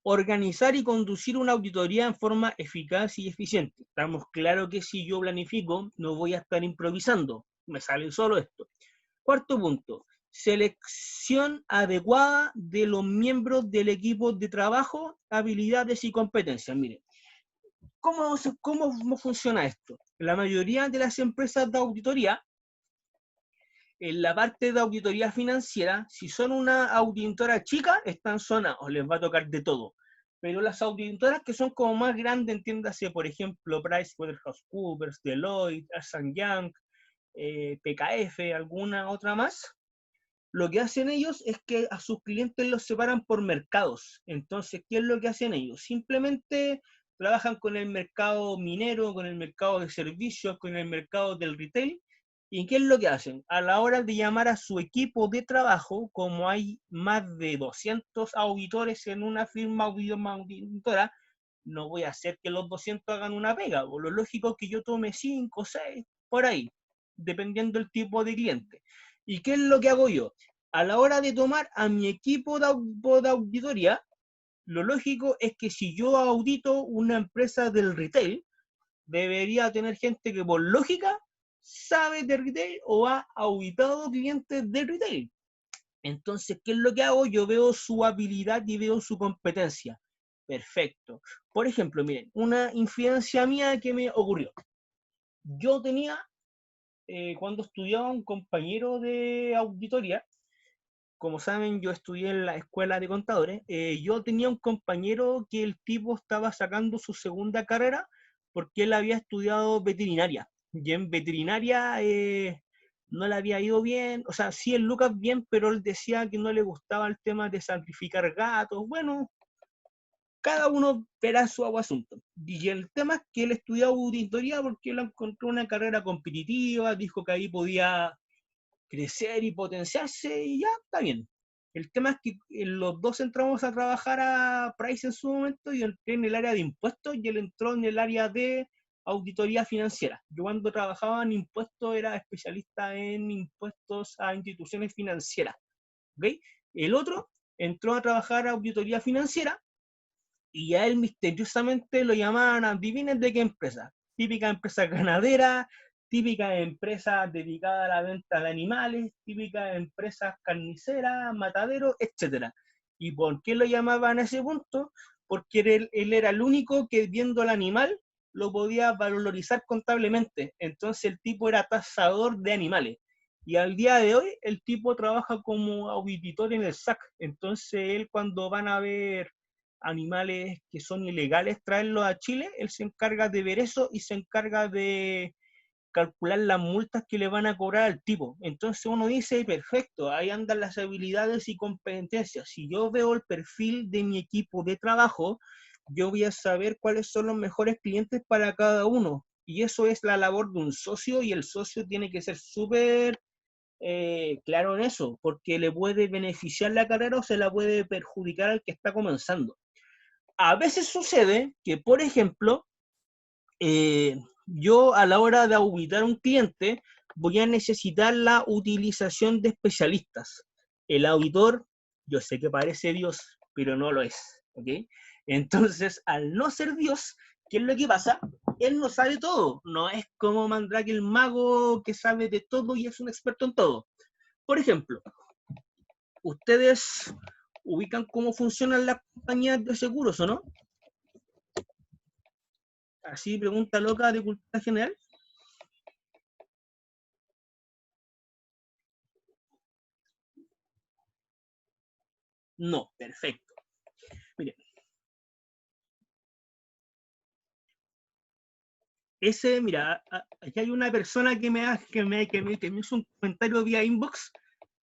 Organizar y conducir una auditoría en forma eficaz y eficiente. Estamos claros que si yo planifico, no voy a estar improvisando. Me sale solo esto. Cuarto punto. Selección adecuada de los miembros del equipo de trabajo, habilidades y competencias. Miren, ¿cómo funciona esto? La mayoría de las empresas de auditoría, en la parte de auditoría financiera, si son una auditora chica, están sonados, les va a tocar de todo. Pero las auditoras que son como más grandes, entiéndase, por ejemplo, PricewaterhouseCoopers, Deloitte, Ernst Young, PKF, alguna otra más, lo que hacen ellos es que a sus clientes los separan por mercados. Entonces, ¿qué es lo que hacen ellos? Simplemente trabajan con el mercado minero, con el mercado de servicios, con el mercado del retail. ¿Y qué es lo que hacen? A la hora de llamar a su equipo de trabajo, como hay más de 200 auditores en una firma auditora, no voy a hacer que los 200 hagan una pega. Lo lógico es que yo tome 5 o 6 por ahí, dependiendo del tipo de cliente. ¿Y qué es lo que hago yo? A la hora de tomar a mi equipo de auditoría, lo lógico es que si yo audito una empresa del retail, debería tener gente que por lógica sabe de retail o ha auditado clientes de retail. Entonces, ¿qué es lo que hago? Yo veo su habilidad y veo su competencia. Perfecto. Por ejemplo, miren, una infidencia mía que me ocurrió. Yo tenía, cuando estudiaba, un compañero de auditoría. Como saben, yo estudié en la escuela de contadores. Yo tenía un compañero que el tipo estaba sacando su segunda carrera porque él había estudiado veterinaria. Y en veterinaria no le había ido bien, o sea, sí en Lucas bien, pero él decía que no le gustaba el tema de sacrificar gatos. Bueno, cada uno verá su asunto. Y el tema es que él estudiaba auditoría porque él encontró una carrera competitiva, dijo que ahí podía crecer y potenciarse y ya, está bien. El tema es que los dos entramos a trabajar a Price en su momento. Yo entré en el área de impuestos y él entró en el área de auditoría financiera. Yo cuando trabajaba en impuestos era especialista en impuestos a instituciones financieras. ¿Okay? El otro entró a trabajar a auditoría financiera y a él misteriosamente lo llamaban, adivinen de qué empresa. Típica empresa ganadera, típica empresa dedicada a la venta de animales, típica empresas carniceras, mataderos, etc. ¿Y por qué lo llamaban a ese punto? Porque él era el único que viendo el animal lo podía valorizar contablemente. Entonces el tipo era tasador de animales. Y al día de hoy el tipo trabaja como auditor en el SAC. Entonces él, cuando van a ver animales que son ilegales, traerlos a Chile, él se encarga de ver eso y se encarga de calcular las multas que le van a cobrar al tipo. Entonces uno dice, perfecto, ahí andan las habilidades y competencias. Si yo veo el perfil de mi equipo de trabajo, yo voy a saber cuáles son los mejores clientes para cada uno. Y eso es la labor de un socio, y el socio tiene que ser súper claro en eso, porque le puede beneficiar la carrera o se la puede perjudicar al que está comenzando. A veces sucede que, por ejemplo, yo a la hora de auditar a un cliente voy a necesitar la utilización de especialistas. El auditor, yo sé que parece Dios, pero no lo es, ¿ok? Entonces, al no ser Dios, ¿qué es lo que pasa? Él no sabe todo, no es como Mandrake el mago que sabe de todo y es un experto en todo. Por ejemplo, ustedes ubican cómo funcionan las compañías de seguros, ¿o no? Así, pregunta loca de cultura general. No, perfecto. Mire, mira, aquí hay una persona que me hizo un comentario vía inbox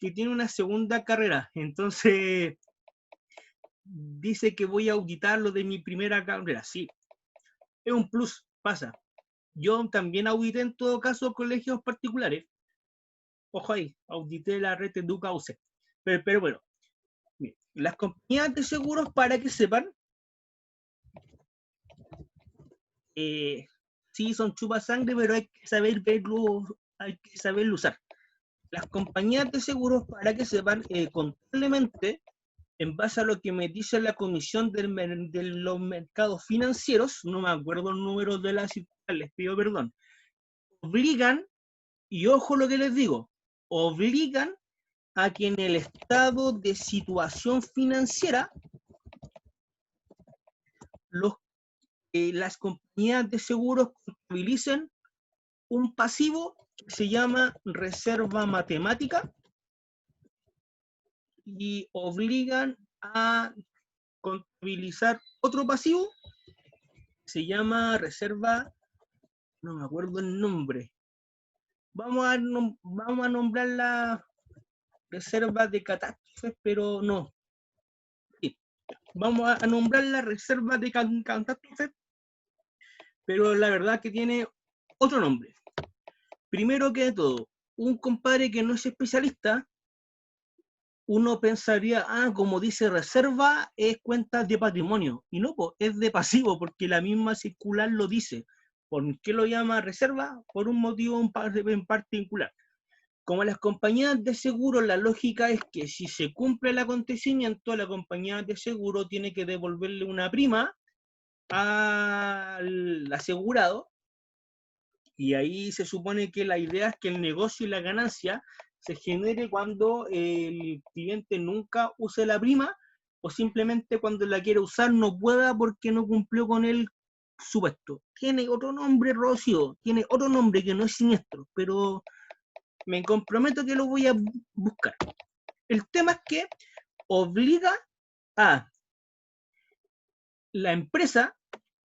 que tiene una segunda carrera. Entonces, dice que voy a auditar lo de mi primera carrera. Sí, es un plus, pasa. Yo también audité en todo caso colegios particulares. Ojo ahí, audité la red Educa UC. Pero bueno, mire, las compañías de seguros, para que sepan, sí son chupasangre, pero hay que saber verlo, hay que saberlo usar. Las compañías de seguros, para que sepan, contablemente, en base a lo que me dice la Comisión de los Mercados Financieros, no me acuerdo el número de la circular, les pido perdón, obligan, y ojo lo que les digo, obligan a que en el estado de situación financiera las compañías de seguros contabilicen un pasivo que se llama reserva matemática y obligan a contabilizar otro pasivo que se llama reserva, no me acuerdo el nombre. Vamos a nombrar la reserva de catástrofes, pero no. Sí. Vamos a nombrar la reserva de catástrofes, pero la verdad que tiene otro nombre. Primero que todo, un compadre que no es especialista, uno pensaría, como dice reserva, es cuenta de patrimonio. Y no, pues, es de pasivo, porque la misma circular lo dice. ¿Por qué lo llama reserva? Por un motivo en particular. Como las compañías de seguro, la lógica es que si se cumple el acontecimiento, la compañía de seguro tiene que devolverle una prima al asegurado, y ahí se supone que la idea es que el negocio y la ganancia se genere cuando el cliente nunca use la prima o simplemente cuando la quiera usar no pueda porque no cumplió con el supuesto. Tiene otro nombre, Rocío, tiene otro nombre que no es siniestro, pero me comprometo que lo voy a buscar. El tema es que obliga a la empresa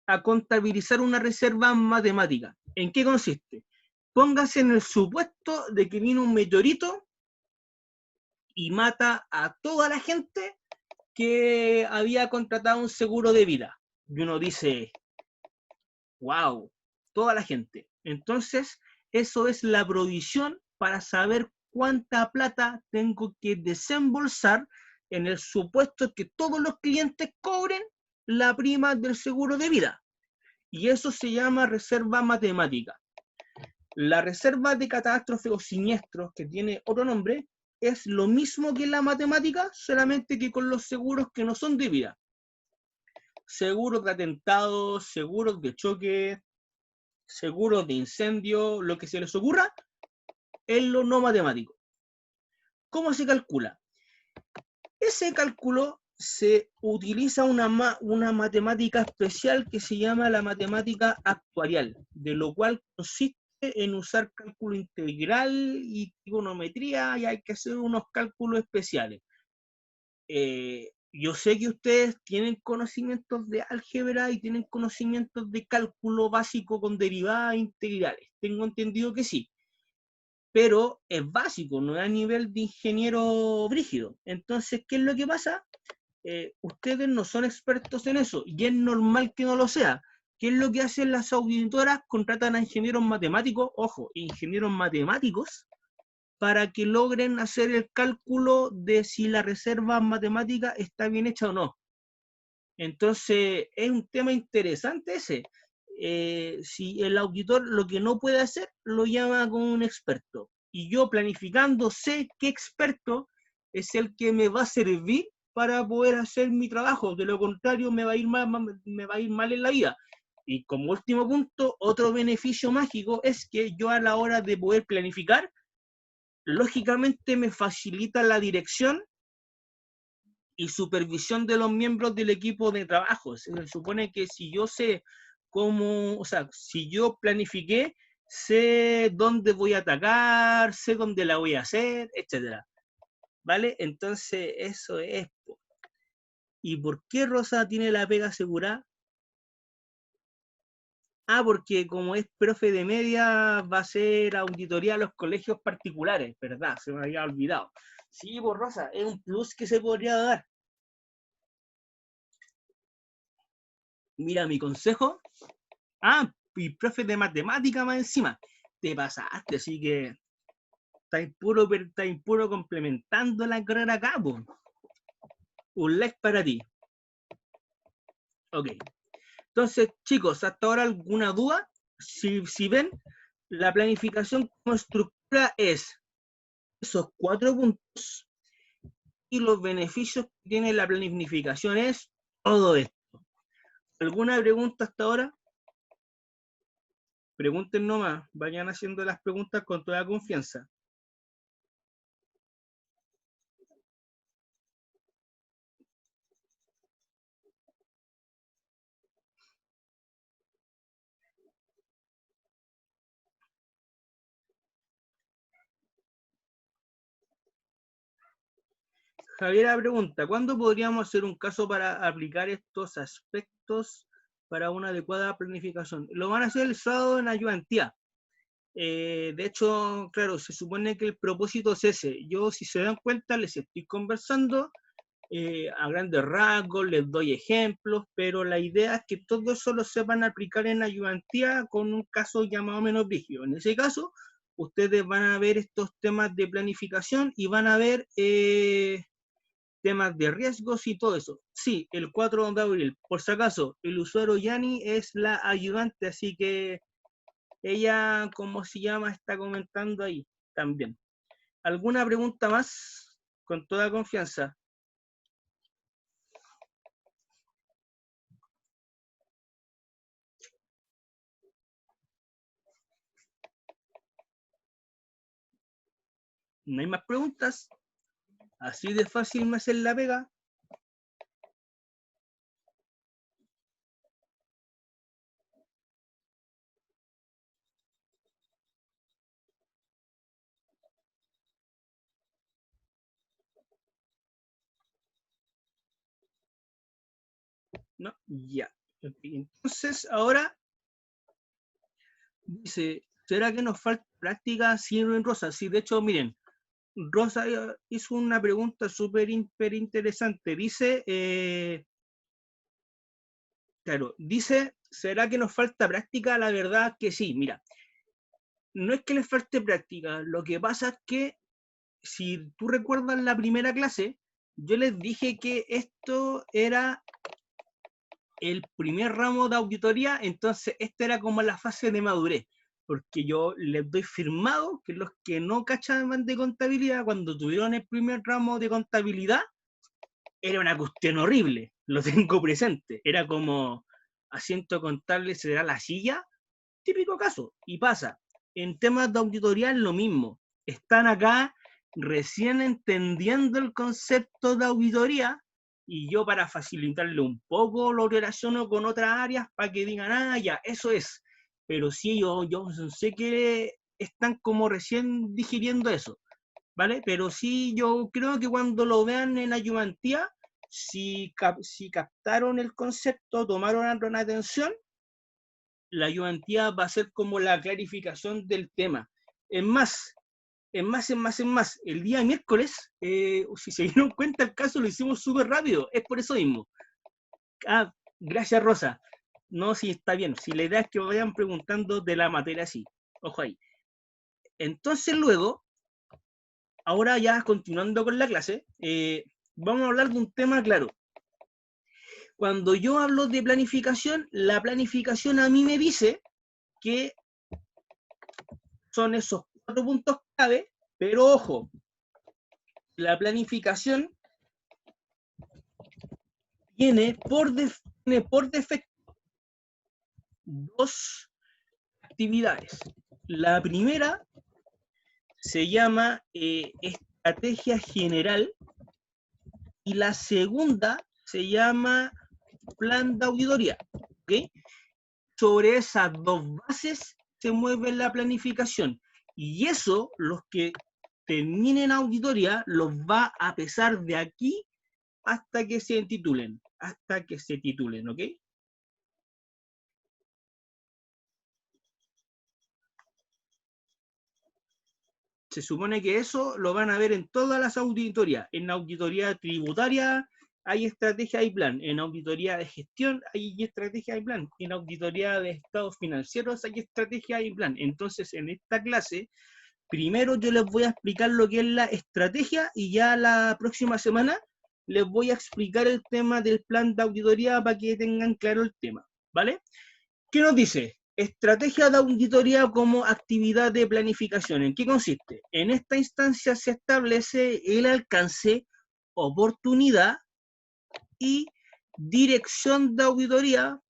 a contabilizar una reserva matemática. ¿En qué consiste? Póngase en el supuesto de que viene un meteorito y mata a toda la gente que había contratado un seguro de vida. Y uno dice, wow, toda la gente. Entonces, eso es la provisión para saber cuánta plata tengo que desembolsar en el supuesto que todos los clientes cobren la prima del seguro de vida. Y eso se llama reserva matemática. La reserva de catástrofe o siniestros, que tiene otro nombre, es lo mismo que la matemática, solamente que con los seguros que no son de vida. Seguros de atentados, seguros de choque, seguros de incendio, lo que se les ocurra, es lo no matemático. ¿Cómo se calcula? Ese cálculo se utiliza una matemática especial que se llama la matemática actuarial, de lo cual consiste en usar cálculo integral y trigonometría, y hay que hacer unos cálculos especiales. Yo sé que ustedes tienen conocimientos de álgebra y tienen conocimientos de cálculo básico con derivadas integrales. Tengo entendido que sí, pero es básico, no es a nivel de ingeniero brígido. Entonces, ¿qué es lo que pasa? Ustedes no son expertos en eso y es normal que no lo sea. ¿Qué es lo que hacen las auditoras? Contratan a ingenieros matemáticos, ojo, ingenieros matemáticos, para que logren hacer el cálculo de si la reserva matemática está bien hecha o no. Entonces, es un tema interesante ese. Si el auditor lo que no puede hacer, lo llama con un experto. Y yo planificando sé qué experto es el que me va a servir para poder hacer mi trabajo. De lo contrario, me va a ir mal en la vida. Y como último punto, otro beneficio mágico es que yo a la hora de poder planificar, lógicamente me facilita la dirección y supervisión de los miembros del equipo de trabajo. Se supone que si yo sé cómo, o sea, si yo planifiqué, sé dónde voy a atacar, sé dónde la voy a hacer, etcétera. ¿Vale? Entonces, eso es. ¿Y por qué Rosa tiene la pega asegurada? Ah, porque como es profe de media, va a hacer auditoría a los colegios particulares, ¿verdad? Se me había olvidado. Sí, por Rosa, es un plus que se podría dar. Mira, mi consejo. Ah, y profe de matemática más encima. Te pasaste, así que estáis puro complementando la carrera acá, po. Un like para ti. Ok. Entonces, chicos, hasta ahora alguna duda. Si ven, la planificación como estructura es esos 4 puntos y los beneficios que tiene la planificación es todo esto. ¿Alguna pregunta hasta ahora? Pregunten nomás, vayan haciendo las preguntas con toda confianza. Javiera pregunta, ¿cuándo podríamos hacer un caso para aplicar estos aspectos para una adecuada planificación? Lo van a hacer el sábado en ayudantía. De hecho, claro, se supone que el propósito es ese. Yo, si se dan cuenta, les estoy conversando a grandes rasgos, les doy ejemplos, pero la idea es que todo eso lo sepan aplicar en ayudantía con un caso ya más o menos rígido. En ese caso, ustedes van a ver estos temas de planificación y van a ver temas de riesgos y todo eso. Sí, el 4 de abril. Por si acaso, el usuario Yani es la ayudante, así que ella, ¿cómo se llama? Está comentando ahí también. ¿Alguna pregunta más? Con toda confianza. ¿No hay más preguntas? Así de fácil me hacen la pega. No, ya. Entonces, ahora dice, ¿será que nos falta práctica sin en Rosa? Sí, de hecho, miren, Rosa hizo una pregunta súper interesante. Dice, claro, dice, ¿será que nos falta práctica? La verdad que sí, mira, no es que les falte práctica, lo que pasa es que si tú recuerdas la primera clase, yo les dije que esto era el primer ramo de auditoría, entonces esta era como la fase de madurez, porque yo les doy firmado que los que no cachaban de contabilidad, cuando tuvieron el primer ramo de contabilidad, era una cuestión horrible, lo tengo presente, era como asiento contable será la silla, típico caso, y pasa. En temas de auditoría es lo mismo, están acá recién entendiendo el concepto de auditoría y yo para facilitarle un poco lo relaciono con otras áreas para que digan, ah, ya, eso es. Pero sí, yo sé que están como recién digiriendo eso, ¿vale? Pero sí, yo creo que cuando lo vean en ayudantía, si captaron el concepto, tomaron atención, la ayudantía va a ser como la clarificación del tema. Es más, el día miércoles, si se dieron cuenta, el caso lo hicimos súper rápido, es por eso mismo. Ah, gracias Rosa. No, sí, está bien. Si la idea es que vayan preguntando de la materia, sí. Ojo ahí. Entonces luego, ahora ya continuando con la clase, vamos a hablar de un tema claro. Cuando yo hablo de planificación, la planificación a mí me dice que son esos 4 puntos clave, pero ojo, la planificación tiene por defecto 2 actividades. La primera se llama estrategia general y la segunda se llama plan de auditoría. ¿Okay? Sobre esas 2 bases se mueve la planificación y eso, los que terminen auditoría, los va a pesar de aquí hasta que se titulen, ¿ok? Se supone que eso lo van a ver en todas las auditorías. En auditoría tributaria hay estrategia y plan. En auditoría de gestión hay estrategia y plan. En auditoría de estados financieros hay estrategia y plan. Entonces, en esta clase, primero yo les voy a explicar lo que es la estrategia y ya la próxima semana les voy a explicar el tema del plan de auditoría para que tengan claro el tema, ¿vale? ¿Qué nos dice? Estrategia de auditoría como actividad de planificación. ¿En qué consiste? En esta instancia se establece el alcance, oportunidad y dirección de auditoría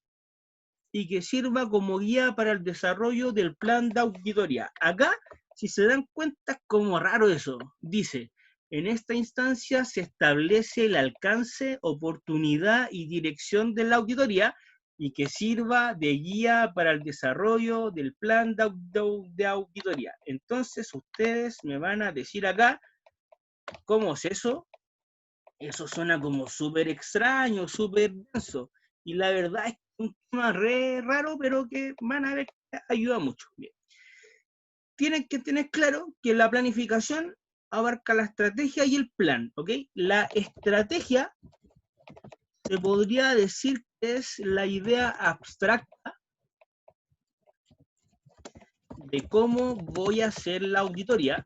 y que sirva como guía para el desarrollo del plan de auditoría. Acá, si se dan cuenta, es como raro eso. Dice, en esta instancia se establece el alcance, oportunidad y dirección de la auditoría y que sirva de guía para el desarrollo del plan de auditoría. Entonces, ustedes me van a decir acá, ¿cómo es eso? Eso suena como súper extraño, súper denso. Y la verdad es que es un tema re raro, pero que van a ver que ayuda mucho. Bien. Tienen que tener claro que la planificación abarca la estrategia y el plan, ¿ok? La estrategia se podría decir que es la idea abstracta de cómo voy a hacer la auditoría.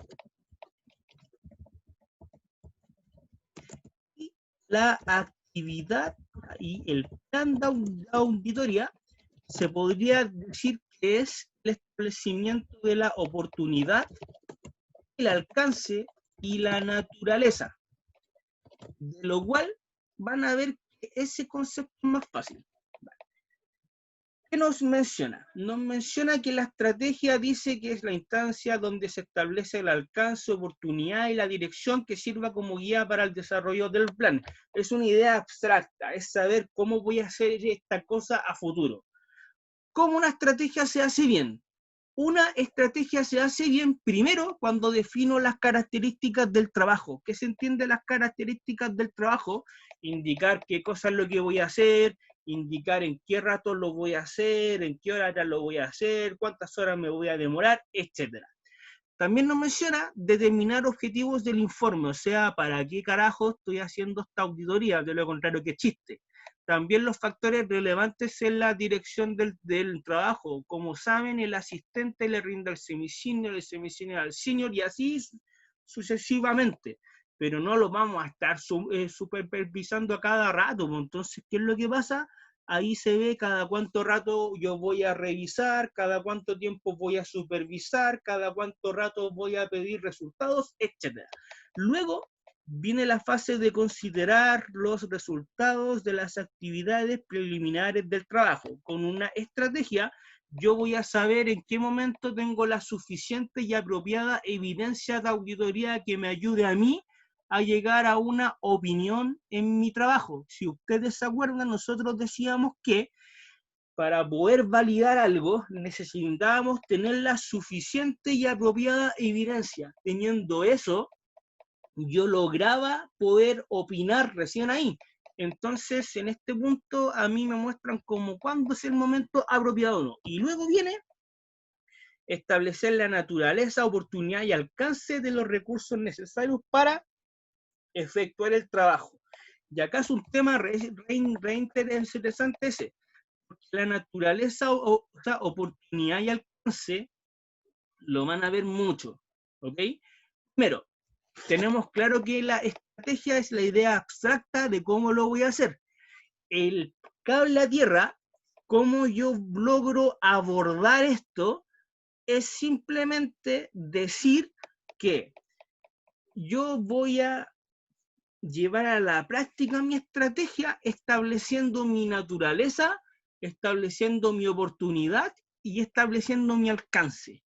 Y la actividad y el plan de auditoría se podría decir que es el establecimiento de la oportunidad, el alcance y la naturaleza, de lo cual van a ver que ese concepto es más fácil. ¿Qué nos menciona? Nos menciona que la estrategia dice que es la instancia donde se establece el alcance, oportunidad y la dirección que sirva como guía para el desarrollo del plan. Es una idea abstracta, es saber cómo voy a hacer esta cosa a futuro. ¿Cómo una estrategia se hace bien? Una estrategia se hace bien primero cuando defino las características del trabajo. ¿Qué se entiende las características del trabajo? Indicar qué cosa es lo que voy a hacer, indicar en qué rato lo voy a hacer, en qué hora lo voy a hacer, cuántas horas me voy a demorar, etc. También nos menciona determinar objetivos del informe, o sea, para qué carajo estoy haciendo esta auditoría, de lo contrario que chiste. También los factores relevantes en la dirección del trabajo. Como saben, el asistente le rinde al semicíneo, el semicíneo al senior y así sucesivamente. Pero no lo vamos a estar supervisando a cada rato. Entonces, ¿qué es lo que pasa? Ahí se ve cada cuánto rato yo voy a revisar, cada cuánto tiempo voy a supervisar, cada cuánto rato voy a pedir resultados, etc. Luego viene la fase de considerar los resultados de las actividades preliminares del trabajo. Con una estrategia, yo voy a saber en qué momento tengo la suficiente y apropiada evidencia de auditoría que me ayude a mí a llegar a una opinión en mi trabajo. Si ustedes se acuerdan, nosotros decíamos que para poder validar algo necesitábamos tener la suficiente y apropiada evidencia. Teniendo eso, yo lograba poder opinar recién ahí. Entonces, en este punto, a mí me muestran como cuándo es el momento apropiado o no. Y luego viene establecer la naturaleza, oportunidad y alcance de los recursos necesarios para efectuar el trabajo. Y acá es un tema re interesante ese, porque la naturaleza, o sea, oportunidad y alcance lo van a ver mucho, ¿ok? Primero, tenemos claro que la estrategia es la idea abstracta de cómo lo voy a hacer. El cable a tierra, cómo yo logro abordar esto, es simplemente decir que yo voy a llevar a la práctica mi estrategia estableciendo mi naturaleza, estableciendo mi oportunidad y estableciendo mi alcance.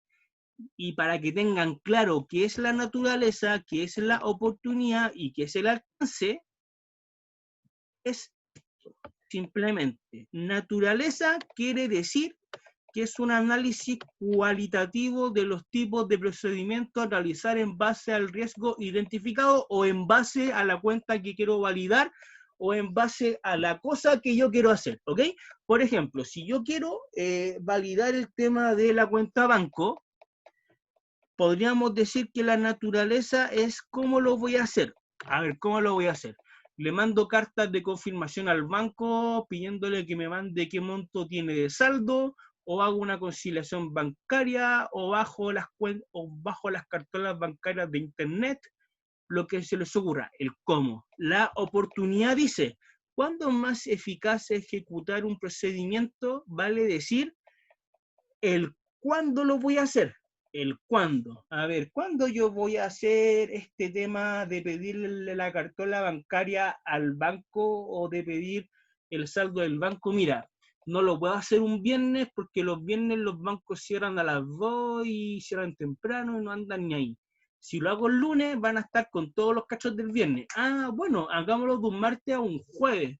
Y para que tengan claro qué es la naturaleza, qué es la oportunidad y qué es el alcance, es simplemente naturaleza quiere decir que es un análisis cualitativo de los tipos de procedimientos a realizar en base al riesgo identificado o en base a la cuenta que quiero validar o en base a la cosa que yo quiero hacer, ¿ok? Por ejemplo, si yo quiero validar el tema de la cuenta banco, podríamos decir que la naturaleza es cómo lo voy a hacer. A ver, ¿cómo lo voy a hacer? Le mando cartas de confirmación al banco pidiéndole que me mande qué monto tiene de saldo, o hago una conciliación bancaria, o bajo las cartolas bancarias de internet, lo que se les ocurra, el cómo. La oportunidad dice, ¿cuándo es más eficaz ejecutar un procedimiento? Vale decir, el cuándo lo voy a hacer. El cuándo. A ver, ¿cuándo yo voy a hacer este tema de pedirle la cartola bancaria al banco o de pedir el saldo del banco? Mira, no lo puedo hacer un viernes porque los viernes los bancos cierran a las 2 y cierran temprano y no andan ni ahí. Si lo hago el lunes, van a estar con todos los cachos del viernes. Ah, bueno, hagámoslo de un martes a un jueves.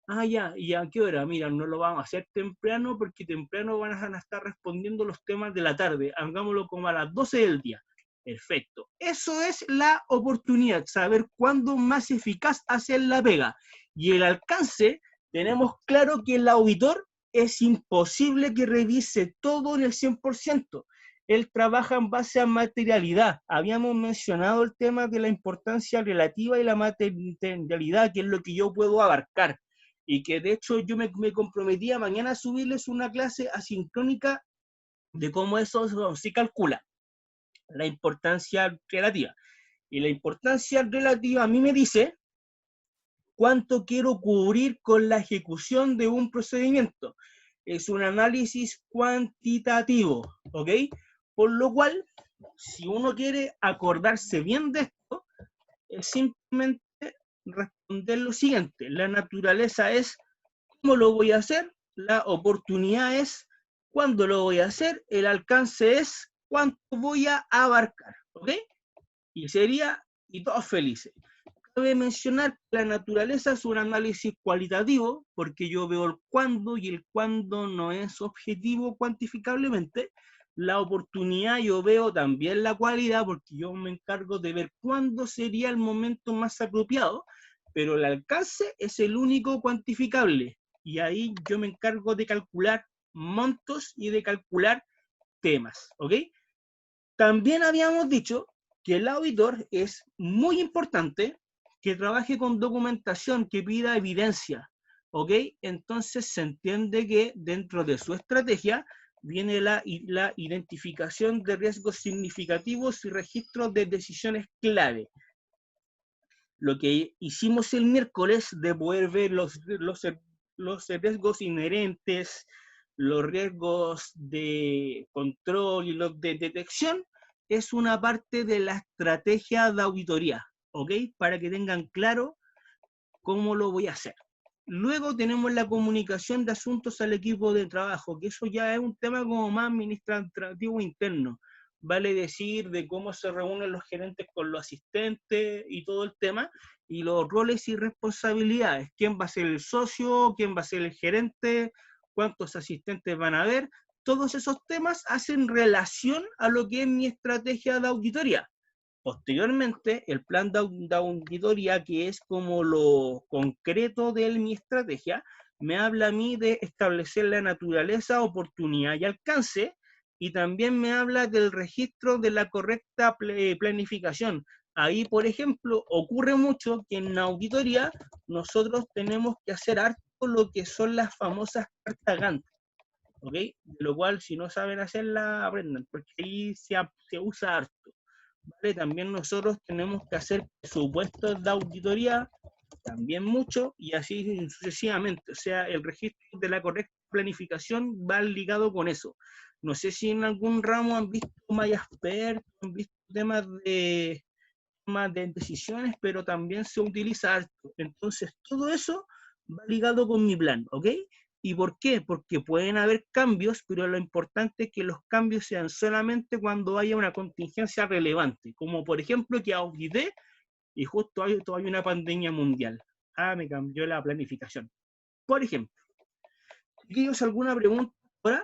Ah, ya, ¿y a qué hora? Mira, no lo vamos a hacer temprano porque temprano van a estar respondiendo los temas de la tarde. Hagámoslo como a las 12 del día. Perfecto. Eso es la oportunidad, saber cuándo más eficaz hacer la pega. Y el alcance, tenemos claro que el auditor es imposible que revise todo en el 100%. Él trabaja en base a materialidad. Habíamos mencionado el tema de la importancia relativa y la materialidad, que es lo que yo puedo abarcar y que de hecho yo me comprometía mañana a subirles una clase asincrónica de cómo eso se calcula, la importancia relativa. Y la importancia relativa a mí me dice cuánto quiero cubrir con la ejecución de un procedimiento. Es un análisis cuantitativo, ¿ok? Por lo cual, si uno quiere acordarse bien de esto, es simplemente responder lo siguiente. La naturaleza es cómo lo voy a hacer, la oportunidad es cuándo lo voy a hacer, el alcance es cuánto voy a abarcar, ¿ok? Y sería, y todos felices. Cabe mencionar que la naturaleza es un análisis cualitativo, porque yo veo el cuándo y el cuándo no es objetivo cuantificablemente. La oportunidad yo veo también la cualidad, porque yo me encargo de ver cuándo sería el momento más apropiado, pero el alcance es el único cuantificable. Y ahí yo me encargo de calcular montos y de calcular temas, ¿ok? También habíamos dicho que el auditor es muy importante que trabaje con documentación, que pida evidencia, ¿ok? Entonces se entiende que dentro de su estrategia viene la identificación de riesgos significativos y registros de decisiones clave. Lo que hicimos el miércoles de poder ver los riesgos inherentes, los riesgos de control y los de detección, es una parte de la estrategia de auditoría, ¿ok? Para que tengan claro cómo lo voy a hacer. Luego tenemos la comunicación de asuntos al equipo de trabajo, que eso ya es un tema como más administrativo interno. Vale decir de cómo se reúnen los gerentes con los asistentes y todo el tema, y los roles y responsabilidades. ¿Quién va a ser el socio? ¿Quién va a ser el gerente? ¿Cuántos asistentes van a haber? Todos esos temas hacen relación a lo que es mi estrategia de auditoría. Posteriormente, el plan de auditoría, que es como lo concreto de mi estrategia, me habla a mí de establecer la naturaleza, oportunidad y alcance, y también me habla del registro de la correcta planificación. Ahí, por ejemplo, ocurre mucho que en la auditoría nosotros tenemos que hacer harto lo que son las famosas cartas Gantt, ¿ok? De lo cual, si no saben hacerla, aprendan, porque ahí se usa harto. ¿vale? También nosotros tenemos que hacer presupuestos de auditoría, también mucho, y así sucesivamente. O sea, el registro de la correcta planificación va ligado con eso. No sé si en algún ramo han visto MyExpert, han visto temas de decisiones, pero también se utiliza harto. Entonces, todo eso va ligado con mi plan, ¿ok? ¿Y por qué? Porque pueden haber cambios, pero lo importante es que los cambios sean solamente cuando haya una contingencia relevante, como por ejemplo que audité y justo hay una pandemia mundial. Ah, me cambió la planificación. Por ejemplo, ¿tienes alguna pregunta ahora?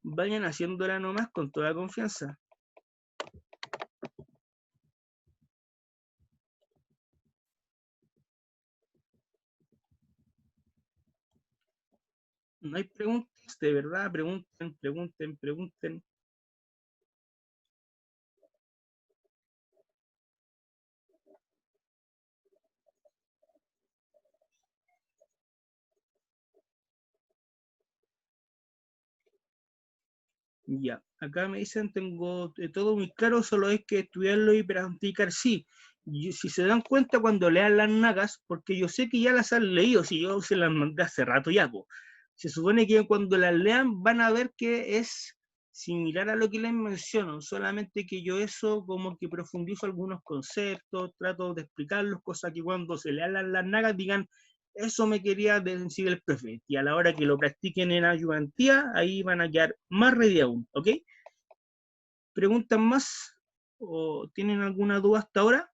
Vayan haciéndola nomás con toda confianza. No hay preguntas, de verdad, pregunten, pregunten, pregunten. Ya, acá me dicen, tengo todo muy claro, solo hay que estudiarlo y practicar. Sí, y si se dan cuenta cuando lean las nagas, porque yo sé que ya las han leído, si yo se las mandé hace rato ya, po. Se supone que cuando las lean van a ver que es similar a lo que les menciono, solamente que yo eso como que profundizo algunos conceptos, trato de explicarlos, cosas que cuando se lean las nagas digan, eso me quería decir el profe. Y a la hora que lo practiquen en ayudantía, ahí van a quedar más ready aún, ¿ok? ¿Preguntan más? ¿O tienen alguna duda hasta ahora?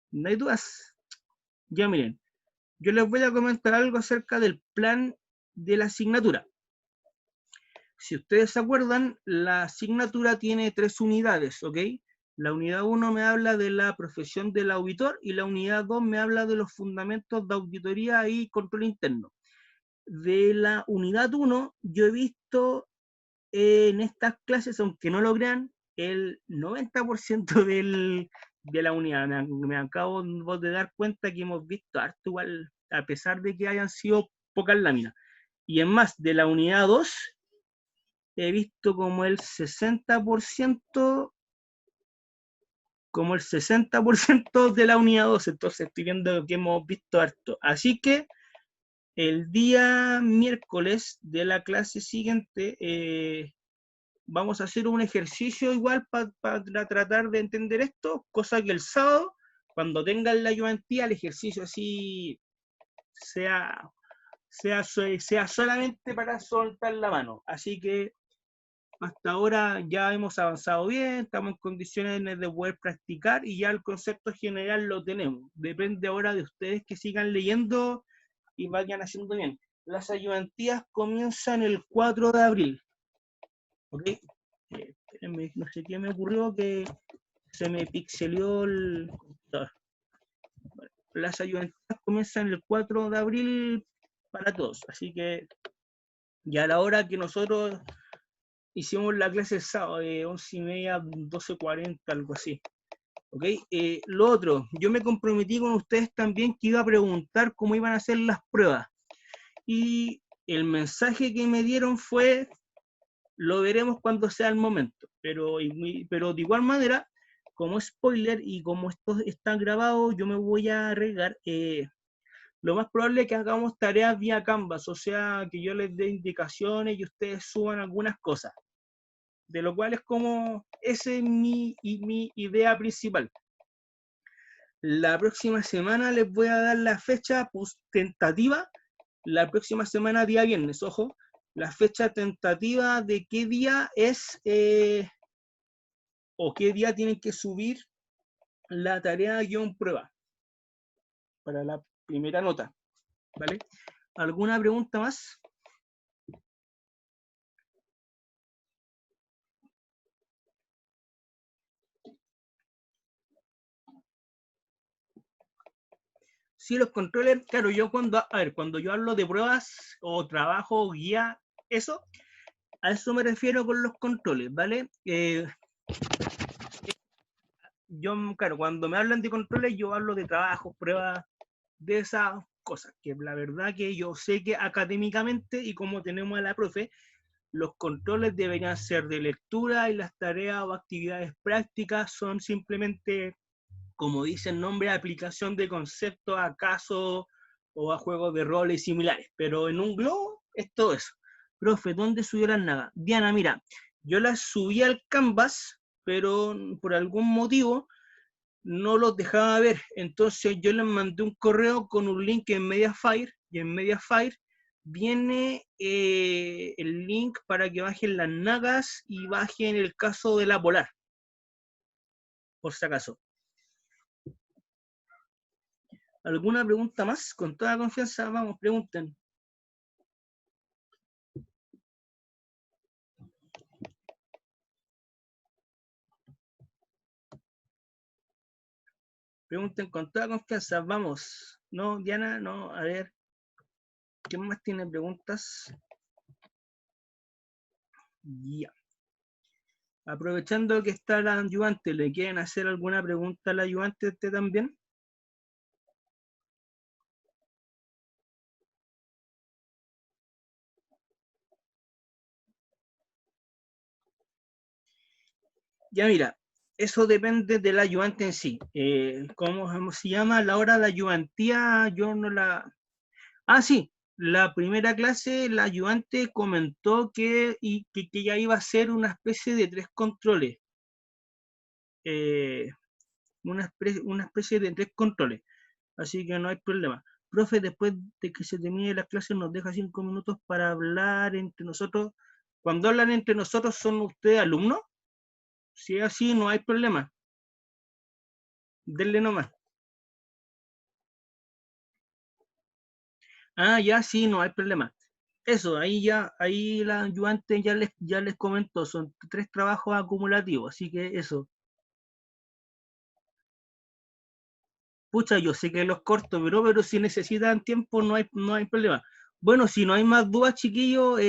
¿No hay dudas? Ya miren, yo les voy a comentar algo acerca del plan de la asignatura. Si ustedes se acuerdan, la asignatura tiene 3 unidades, ¿ok? La unidad 1 me habla de la profesión del auditor y la unidad 2 me habla de los fundamentos de auditoría y control interno. De la unidad 1, yo he visto en estas clases, aunque no lo crean, el 90% de la unidad. Me acabo de dar cuenta que hemos visto harto igual, a pesar de que hayan sido pocas láminas. Y en más, de la unidad 2, he visto como el 60% de la unidad 2, entonces estoy viendo que hemos visto harto. Así que el día miércoles de la clase siguiente vamos a hacer un ejercicio igual para tratar de entender esto, cosa que el sábado, cuando tengan la ayudantía, el ejercicio así sea, sea solamente para soltar la mano. Así que hasta ahora ya hemos avanzado bien, estamos en condiciones de poder practicar y ya el concepto general lo tenemos. Depende ahora de ustedes que sigan leyendo y vayan haciendo bien. Las ayudantías comienzan el 4 de abril. ¿Ok? Espérenme, no sé qué me ocurrió que se me pixeleó el computador. Bueno, las ayudantías comienzan el 4 de abril para todos, así que ya a la hora que nosotros hicimos la clase el sábado, 11:30, 12:40, algo así. ¿Ok? Lo otro, yo me comprometí con ustedes también que iba a preguntar cómo iban a ser las pruebas. Y el mensaje que me dieron fue, lo veremos cuando sea el momento. Pero de igual manera, como spoiler y como esto está grabado, yo me voy a arriesgar. Lo más probable es que hagamos tareas vía Canvas, o sea, que yo les dé indicaciones y ustedes suban algunas cosas. De lo cual es como, esa es mi idea principal. La próxima semana les voy a dar la fecha tentativa, la próxima semana día viernes, ojo, la fecha tentativa de qué día es o qué día tienen que subir la tarea guión prueba para la primera nota, ¿vale? ¿Alguna pregunta más? Sí, los controles, claro, yo cuando yo hablo de pruebas o trabajo, guía, eso, a eso me refiero con los controles, ¿vale? claro, cuando me hablan de controles, yo hablo de trabajos, pruebas, de esas cosas, que la verdad que yo sé que académicamente, y como tenemos a la profe, los controles deberían ser de lectura y las tareas o actividades prácticas son simplemente, como dice el nombre, aplicación de conceptos a casos o a juegos de roles similares. Pero en un globo es todo eso. Profe, ¿dónde subió las nagas? Diana, mira, yo las subí al Canvas, pero por algún motivo no los dejaba ver. Entonces yo les mandé un correo con un link en Mediafire, y en Mediafire viene el link para que bajen las nagas y bajen el caso de la Polar, por si acaso. ¿Alguna pregunta más? Con toda confianza, vamos, pregunten. Pregunten con toda confianza, vamos. No, Diana, no, a ver. ¿Quién más tiene preguntas? Ya. Aprovechando que está la ayudante, ¿le quieren hacer alguna pregunta a la ayudante usted también? Ya mira, eso depende del ayudante en sí. ¿Cómo se llama? La hora de ayudantía, yo no la... Ah, sí, la primera clase, la ayudante comentó que ya iba a ser una especie de 3 controles. Una especie de 3 controles. Así que no hay problema. Profe, después de que se termine la clase, nos deja 5 minutos para hablar entre nosotros. Cuando hablan entre nosotros, ¿son ustedes alumnos? Si es así, no hay problema. Denle nomás. Ah, ya sí, no hay problema. Eso, ahí la ayudante ya les comentó, son 3 trabajos acumulativos, así que eso. Pucha, yo sé que los corto, pero si necesitan tiempo no hay problema. Bueno, si no hay más dudas, chiquillos,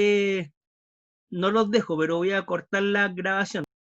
no los dejo, pero voy a cortar la grabación.